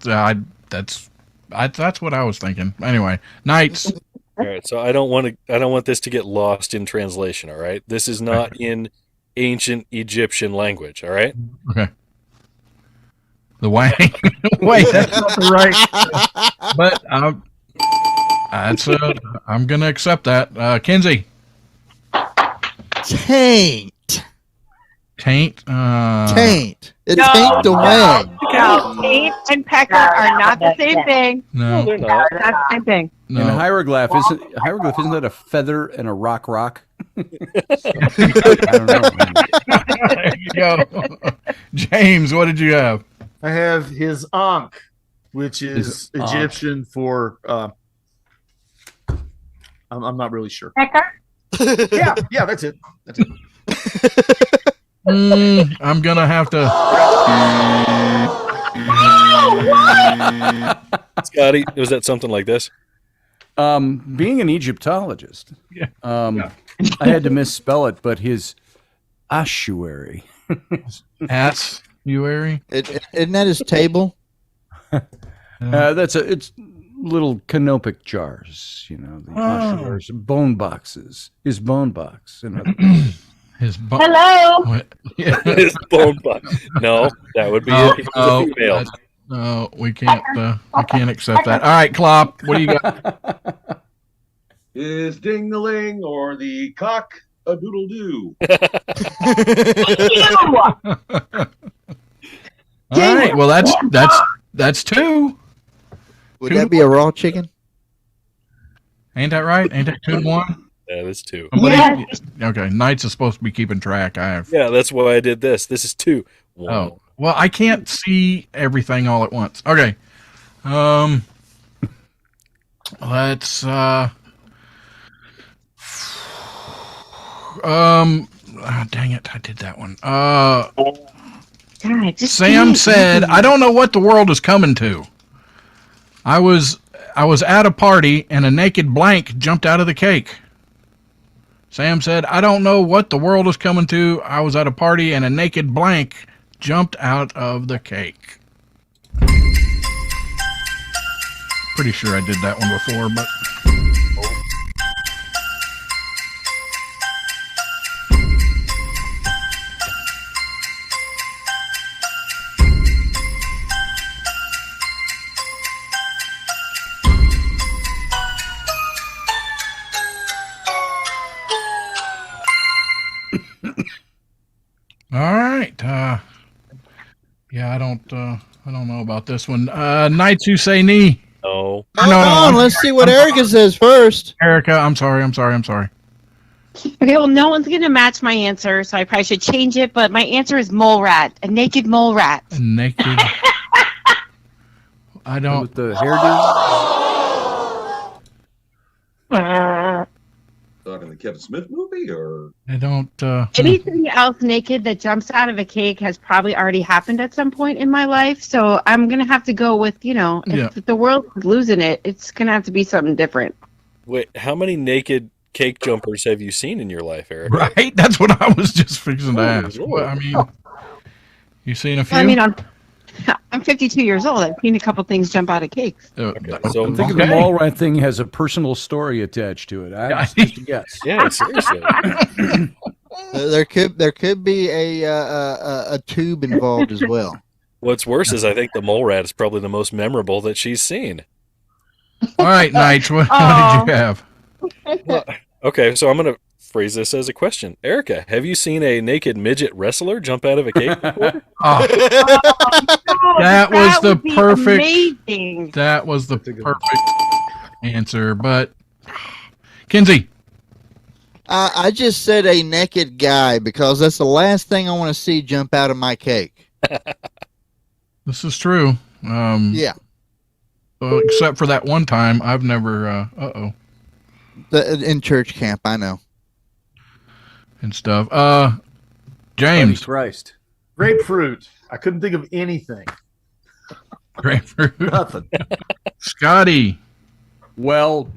what I was thinking. Anyway, Knights. All right, so I don't want this to get lost in translation, all right? This is not in ancient Egyptian language, all right? Okay. The Wang. Wait, that's not the right. But I'm gonna accept that. Kinsey. Taint. Taint. Taint. It No, taint the wang. No, Taint and Pecker are not the same thing. No, No. they're not. Not the same thing. And No. hieroglyph isn't that a feather and a rock? I don't know. There you go. James, what did you have? I have his Ankh, which is His Ankh. Egyptian for. I'm not really sure. Pecker? Yeah, that's it. That's it. I'm gonna have to. Scotty, was that something like this? Being an Egyptologist, I had to misspell it, but his ossuary. Assuary? Isn't that his table? It's little canopic jars, the ossuaries, bone boxes. His bone box. In other words. Hello. His bone box. No, that would be it. Oh, He's a female. no, we can't. I can't accept that. All right, Klopp, what do you got? Is ding-a-ling or the cock a doodle-doo? All right, well that's two. Would that be a raw chicken? Ain't that right? Ain't that 2-1? Yeah, that's 2. Yes. Okay, Knights is supposed to be keeping track. Yeah, that's why I did this. This is 2. Oh, well, I can't see everything all at once. Okay. Let's dang it, I did that one. God, just Sam said, I don't know what the world is coming to. I was at a party and a naked blank jumped out of the cake. Sam said, I don't know what the world is coming to. I was at a party and a naked blank jumped out of the cake. Pretty sure I did that one before, but... All right. Yeah, I don't know about this one. Knights who say knee. No. Hold on, let's see what Erica says first. Erica, I'm sorry. Okay, well, no one's going to match my answer, so I probably should change it, but my answer is mole rat, a naked mole rat. Naked. I don't. With the hairdo? Talking the Kevin Smith movie, or I don't. Anything else naked that jumps out of a cake has probably already happened at some point in my life, so I'm going to have to go with, if the world's losing it, it's going to have to be something different. Wait, how many naked cake jumpers have you seen in your life, Eric? Right? That's what I was just fixing to ask. Well, I mean, you seen a few? I mean, I'm 52 years old. I've seen a couple things jump out of cakes. Okay, so I'm thinking the mole rat thing has a personal story attached to it. I was supposed to guess. Yeah, seriously. There could be a tube involved as well. What's worse is I think the mole rat is probably the most memorable that she's seen. All right, Knights, what did you have? Well, okay, so I'm going to phrase this as a question. Erica, have you seen a naked midget wrestler jump out of a cake before? That was the would be perfect. amazing. That was the perfect answer. But Kinsey, I just said a naked guy because that's the last thing I want to see jump out of my cake. this is true. Yeah. Except for that one time, I've never. In church camp, I know. And stuff. Holy James. Christ. Grapefruit. I couldn't think of anything. Grapefruit. Nothing. Scotty. Well,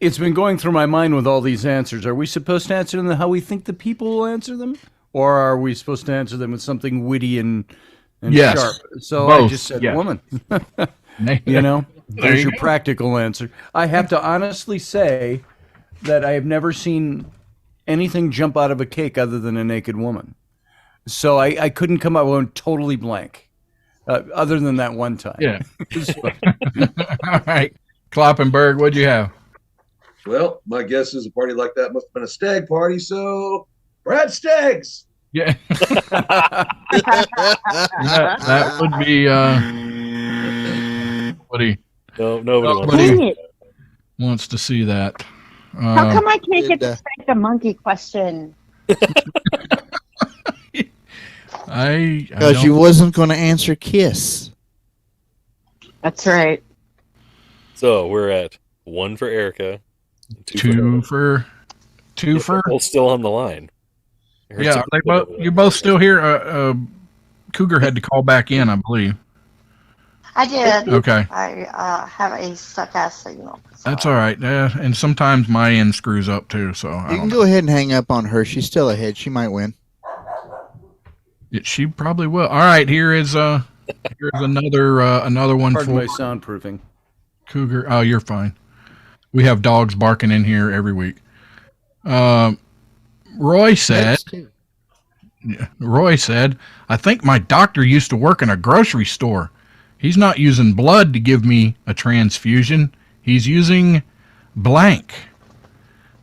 it's been going through my mind with all these answers. Are we supposed to answer them how we think the people will answer them? Or are we supposed to answer them with something witty and Yes. sharp? So Both. I just said woman. There There's you your practical answer. I have to honestly say that I have never seen anything jump out of a cake other than a naked woman. So I couldn't come up with totally blank, other than that one time. Yeah. All right. Kloppenberg, what'd you have? well, my guess is a party like that must have been a stag party. So, Brad Staggs. Yeah. that would be nobody Nobody wants to see that. How come I can't get to spank the monkey question? Because you wasn't going to answer kiss. That's right. So we're at 1 for Erica. Two for Both still on the line. Yeah, you're both still here. Cougar had to call back in, I believe. I did. Okay. I have a suck-ass signal. So. That's all right. And sometimes my end screws up too, so I You don't can know. go ahead and hang up on her. She's still ahead. She might win. She probably will. All right, here's another one Pardon for my soundproofing. Cougar. Oh, you're fine. We have dogs barking in here every week. Roy said, I think my doctor used to work in a grocery store. He's not using blood to give me a transfusion. He's using blank.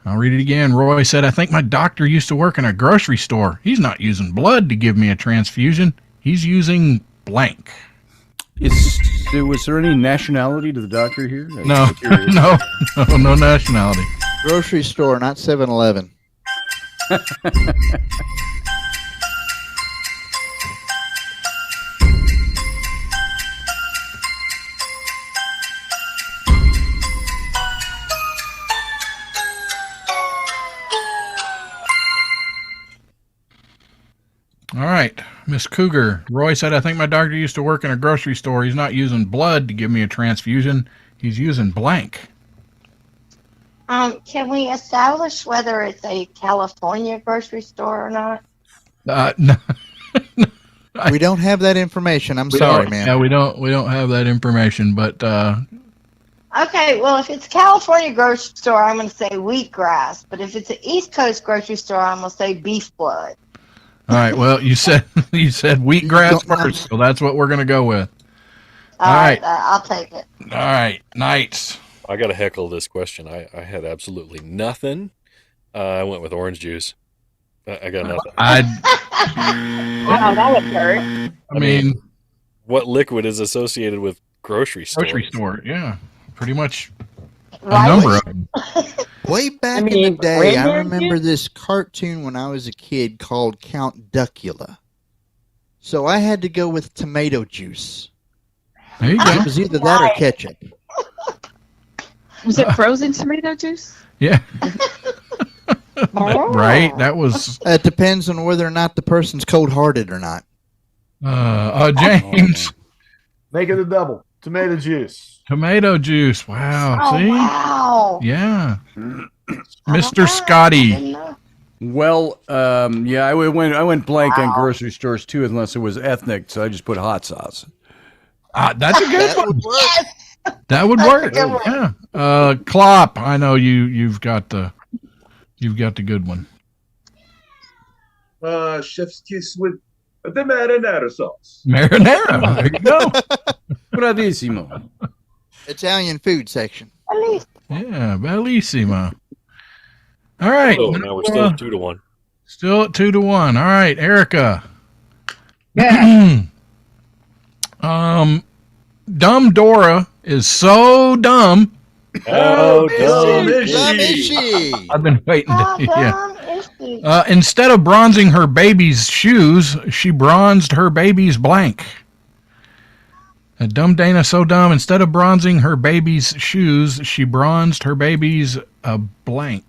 I'll read it again. Roy said, I think my doctor used to work in a grocery store. He's not using blood to give me a transfusion. He's using blank. Was there any nationality to the doctor here? No, no nationality. Grocery store, not 7-Eleven. All right, Miss Cougar. Roy said, I think my doctor used to work in a grocery store. He's not using blood to give me a transfusion. He's using blank. Can we establish whether it's a California grocery store or not? No. We don't have that information. I'm sorry, ma'am. Yeah, we don't have that information, but Okay, well, if it's California grocery store, I'm going to say wheatgrass. But if it's an East Coast grocery store, I'm going to say beef blood. all right. Well, you said wheatgrass first, so that's what we're gonna go with. All right, I'll take it. All right, Knights. I got to heckle this question. I had absolutely nothing. I went with orange juice. I got nothing. Wow, that would hurt. I mean, what liquid is associated with grocery stores? grocery store. Yeah, pretty much Right. a number of them. Way back in the day, I remember this cartoon when I was a kid called Count Duckula. So I had to go with tomato juice. There you It go. was either that or ketchup. Was it frozen tomato juice? Yeah. Oh. Right. That was It depends on whether or not the person's cold-hearted or not. James. Make it a double. Tomato juice. Tomato juice. Wow. Oh, See? wow. Yeah. Mr. Scotty. Well, yeah, I went blank on grocery stores too, unless it was ethnic, so I just put hot sauce. That's a good one. Work. That would work. Yeah. Klopp, I know you've got the good one. Chef's kiss with the marinara sauce. Marinara. There you go. Bravissimo. Italian food section. Yeah, bellissimo. All right. Oh, now we're still at 2-1. Still at 2-1. All right, Erica. Yeah. Dumb Dora is so dumb. How dumb Dumb is she? I've been waiting How to yeah. dumb is she? Instead of bronzing her baby's shoes, she bronzed her baby's blank. Dumb Dana so dumb. Instead of bronzing her baby's shoes, she bronzed her baby's blank.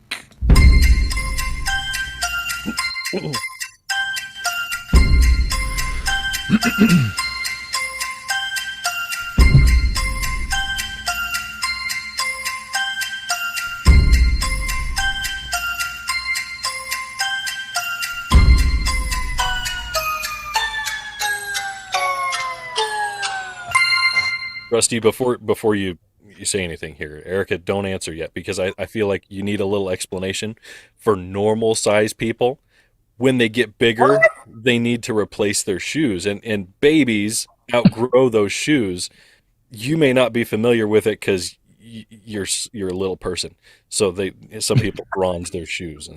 Rusty, before you say anything here, Erica, don't answer yet, because I feel like you need a little explanation. For normal size people, when they get bigger, they need to replace their shoes, and babies outgrow those shoes. You may not be familiar with it because you're a little person, so some people bronze their shoes.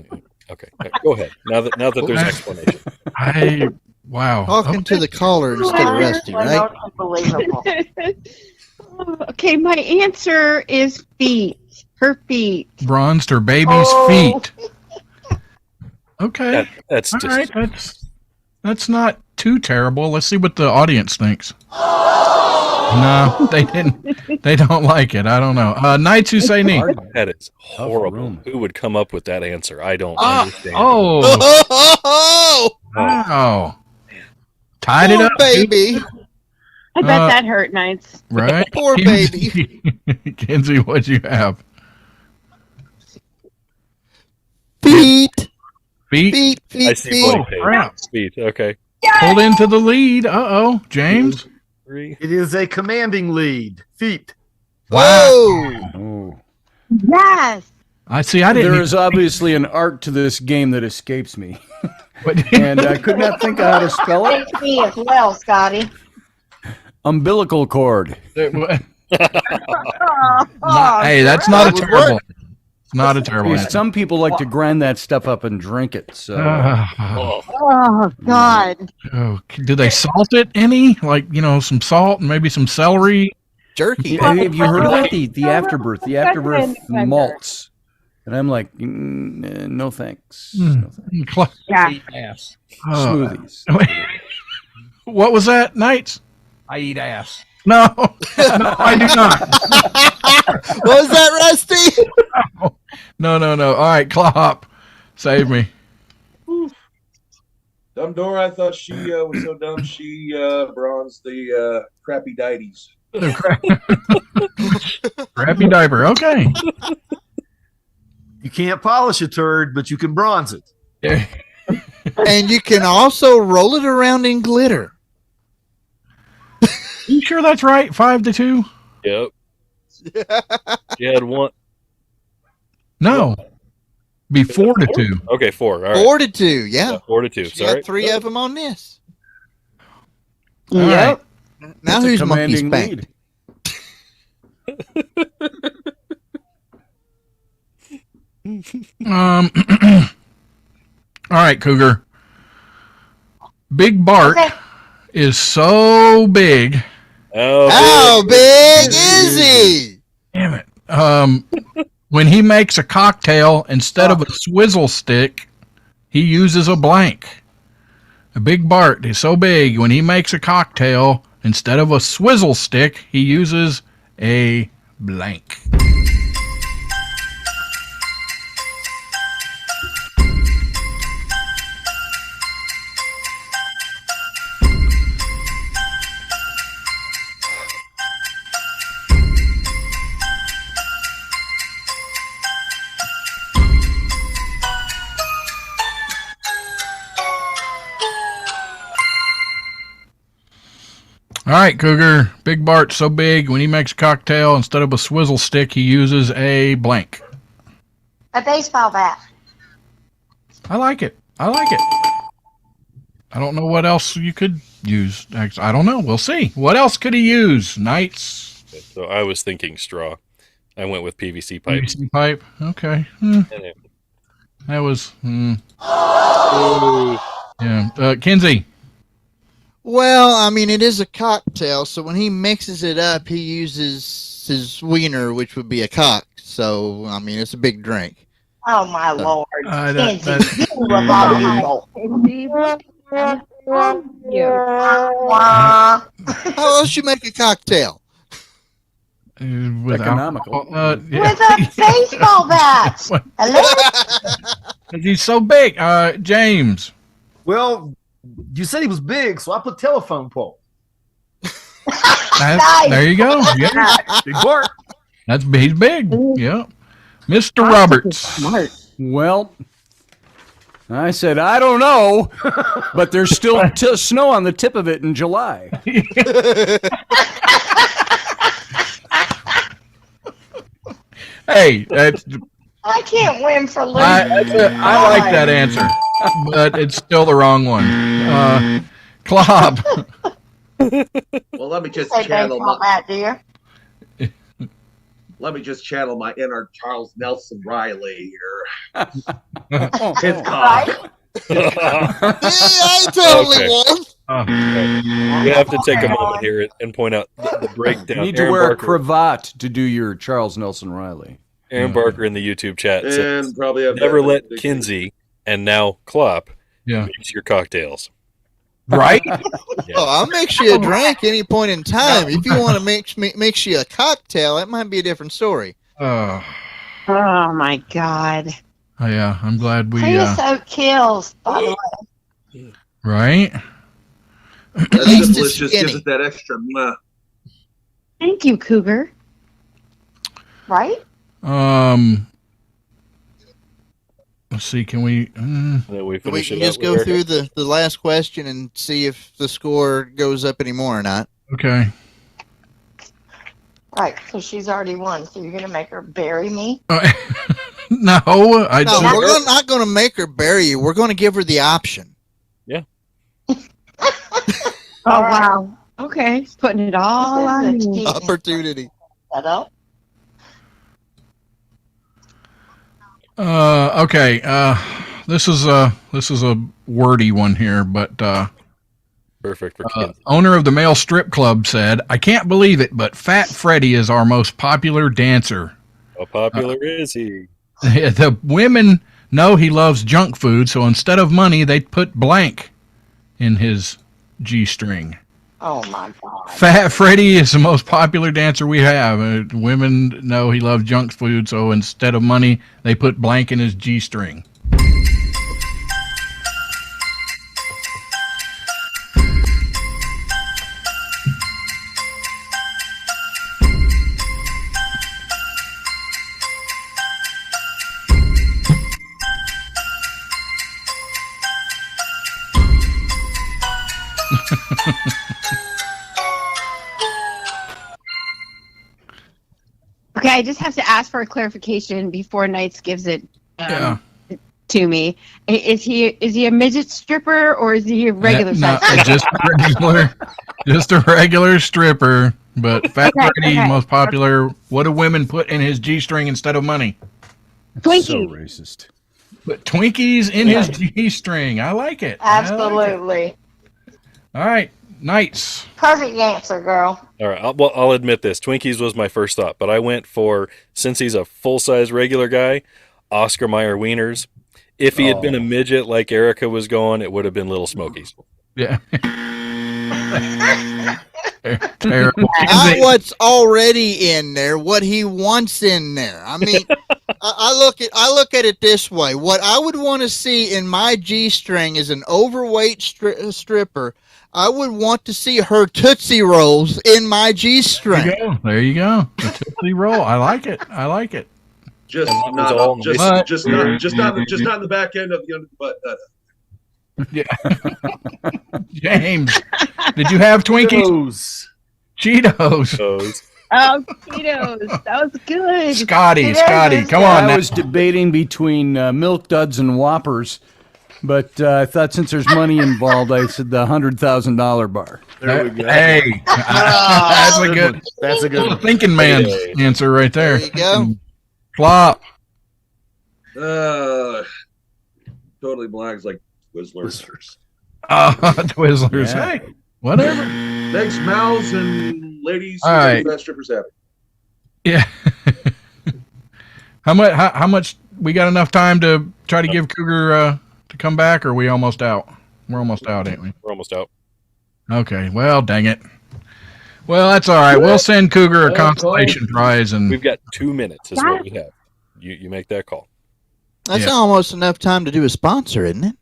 Okay, go ahead. Now that there's an explanation. Wow. Talking to the caller instead of Rusty, right? Unbelievable. Okay, my answer is feet. Her feet. Bronzed her baby's feet. Okay. That's All just right. That's not too terrible. Let's see what the audience thinks. No, they didn't. They don't like it. I don't know. Knights who say knee. that is horrible. Who would come up with that answer? I don't understand. Oh, wow. Tied it Oh, up. baby. I bet that hurt nights. Right? Poor baby. Kinsey, what'd you have? Feet. Feet? I see blank Oh, page. crap. Feet. Okay. Pulled into the lead. Uh-oh. James? 3. It is a commanding lead. Feet. Whoa. Oh. Yes. I see. I didn't. There is obviously an art to this game that escapes me, But, and I could not think of how to spell it. Thank me as well, Scotty. Umbilical cord. hey, that's not a That would terrible. work. It's not a terrible answer. Some people like to grind that stuff up and drink it. So Oh God. Oh, do they salt it any? Like, some salt and maybe some celery? Jerky. have you heard of that? The afterbirth malts. And I'm like, no thanks. No thanks. Yeah. Ass. Smoothies. What was that, Knights? I eat ass. No, no, I do not. What was that, Rusty? No. All right, Clop, save me. Dumb Dora, I thought she was so dumb she bronzed the crappy deities. Crappy diaper. Okay. You can't polish a turd, but you can bronze it. And you can also roll it around in glitter. You sure that's right? 5-2? Yep. You had one. No. Be 4-2. Okay, 4. All right. 4-2, yeah. 4-2. She Sorry. got 3 of them on this. All right. Now That's a who's monkey commanding spanked? All right, Cougar. Big Bart Okay. is so big. Oh, How big is he? Damn it. When he makes a cocktail, instead of a swizzle stick, he uses a blank. A Big Bart is so big, when he makes a cocktail, instead of a swizzle stick, he uses a blank. All right, Cougar. Big Bart's so big, when he makes a cocktail, instead of a swizzle stick, he uses a blank. A baseball bat. I like it. I don't know what else you could use. I don't know. We'll see. What else could he use? Knights? So I was thinking straw. I went with PVC pipe. PVC pipe? Okay. That was... Yeah. Kinsey? Well, I mean, it is a cocktail, so when he mixes it up, he uses his wiener, which would be a cock. So, I mean, it's a big drink. Oh my lord. that- You abominable. How else you make a cocktail? With Economical. yeah. With a baseball bat. Hello? 'Cause he's so big. James? Well, you said he was big, so I put telephone pole. There you go. Yeah. Big Bart. He's big. Yeah. Mr. Roberts. Well, I said, I don't know, but there's still snow on the tip of it in July. Hey, that's, I can't win for losing. I like that answer, but it's still the wrong one. Clob. Well, let me just Say channel baseball my, bat, dear. let me just channel my inner Charles Nelson Riley here. Oh, His Right? cock. Yeah, I totally Okay. won. You have to take a moment here and point out the breakdown. You need to Aaron wear a Barker, cravat to do your Charles Nelson Riley. Aaron Barker in the YouTube chat says, And probably have never that- let Kinsey and now Klopp Yeah. mix your cocktails. Right? Oh, I'll mix you a drink any point in time. If you want to mix you a cocktail, that might be a different story. Oh, Oh my God. yeah. I'm glad we. Creosote kills, by the way. Right? That Least syphilis is just gives skinny. it that extra. Thank you, Cougar. Right? Let's see. Can we? Then we We finish can it up just with go Erica. through the last question and see if the score goes up anymore or not. Okay. Right. So she's already won. So you're going to make her bury me? No, I No, just, we're not going to make her bury you. We're going to give her the option. Oh, wow. Okay. Putting it all on This is a me. cheating Opportunity. setup. Okay. This is a wordy one here, but Perfect for kids. owner of the male strip club said, "I can't believe it, but Fat Freddy is our most popular dancer. How popular is he? The women know he loves junk food, so instead of money, they put blank in his G-string. Oh, my God. Fat Freddy is the most popular dancer we have. Women know he loves junk food, so instead of money, they put blank in his G-string." Okay, I just have to ask for a clarification before Knights gives it Yeah. to me. Is he a midget stripper or is he a regular No, size? just a regular stripper. But Fat Okay, Freddy, okay. most popular. What do women put in his G-string instead of money? So Twinkie. racist. Put Twinkies in his G-string. I like it. I like it. Absolutely. All right, Knights. Perfect answer, girl. All right. I'll admit this. Twinkies was my first thought, but I went for, since he's a full-size regular guy, Oscar Mayer wieners. If he had been a midget like Erica was going, it would have been Little Smokies. Yeah. Terrible. Not what's already in there, what he wants in there. I mean, I look at it this way. What I would want to see in my G-string is an overweight stripper. I would want to see her Tootsie Rolls in my G-string. There you go. The Tootsie Roll. I like it. I like it. Just And that was all not, just, But- just not in the back end of the under the butt. Yeah. James, did you have Twinkies? Cheetos. Those. Oh, Cheetos. That was good. Scotty, come I on now. was debating between Milk Duds and Whoppers, but I thought since there's money involved, I said the $100,000 bar. There we go. Hey, that's a good That's a good one. thinking man answer right there. There you go. Flop. Totally blank's like Twizzlers. Twizzlers. Yeah. Hey, whatever. Thanks, mouths and ladies. All right. Fat strippers happy. Yeah. How much we got enough time to try to give Cougar to come back, or are we almost out? We're almost out, ain't we? We're almost out. Okay. Well, dang it. Well, that's all right. We'll send Cougar a consolation prize, and We've got 2 minutes is what we have. You make that call. That's Yeah. almost enough time to do a sponsor, isn't it?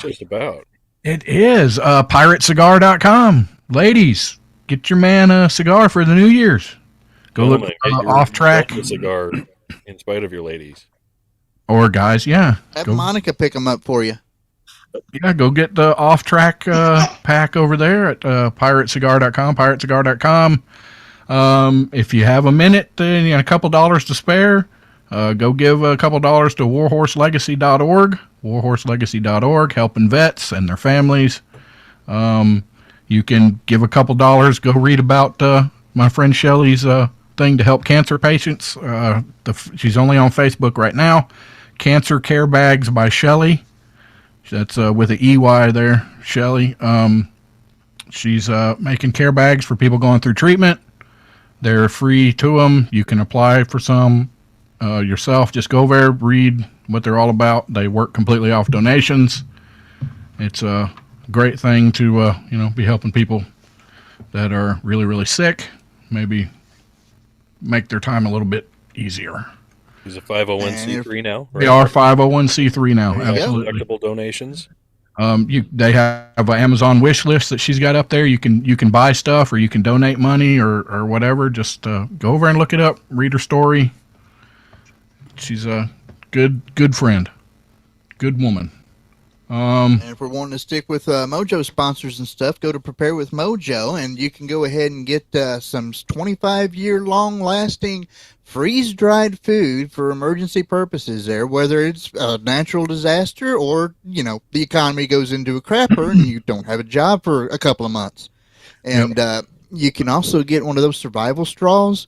Just about. it is piratecigar.com. Ladies, get your man a cigar for the New Year's. Go look Gentlemen, get your OffTrack, Delta cigar in spite of your ladies. or guys, yeah. Have Go, Monica pick them up for you. yeah, go get the OffTrack pack over there at piratecigar.com, piratecigar.com. If you have a minute and a couple dollars to spare, go give a couple dollars to warhorselegacy.org, warhorselegacy.org, helping vets and their families. You can give a couple dollars, go read about my friend Shelly's thing to help cancer patients. She's only on Facebook right now. Cancer Care Bags by Shelly. That's with an EY there, Shelly. She's making care bags for people going through treatment. They're free to them. You can apply for some yourself. Just go there, read what they're all about. They work completely off donations. It's a great thing to be helping people that are really, really sick. Maybe make their time a little bit easier. He's a 501c3 now. We are 501c3 now. There you go. Absolutely. Deductible donations. They have an Amazon wish list that she's got up there. You can buy stuff, or you can donate money, or whatever. Just go over and look it up. Read her story. She's a good friend, good woman. And if we're wanting to stick with Mojo sponsors and stuff, go to Prepare with Mojo, and you can go ahead and get some 25-year long-lasting freeze-dried food for emergency purposes there, whether it's a natural disaster or, the economy goes into a crapper and you don't have a job for a couple of months. And you can also get one of those survival straws,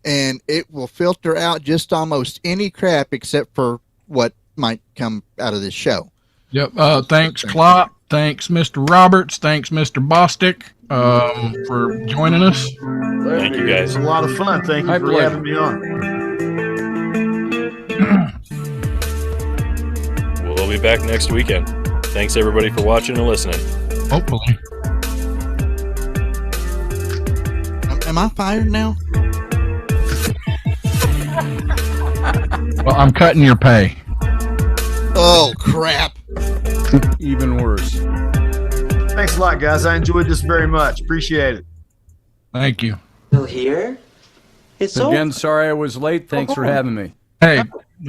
and it will filter out just almost any crap except for what might come out of this show. Yep. Thanks, Klopp. Thanks, Mr. Roberts. Thanks, Mr. Bostic, for joining us. Thank you, guys. It's a lot of fun. Thank you for having me on. We'll be back next weekend. Thanks, everybody, for watching and listening. Hopefully. Am I fired now? Well, I'm cutting your pay. Oh, crap. Even worse. Thanks a lot, guys. I enjoyed this very much. Appreciate it. Thank you. Still here? It's Again, sorry I was late. Thanks for having me. Hey,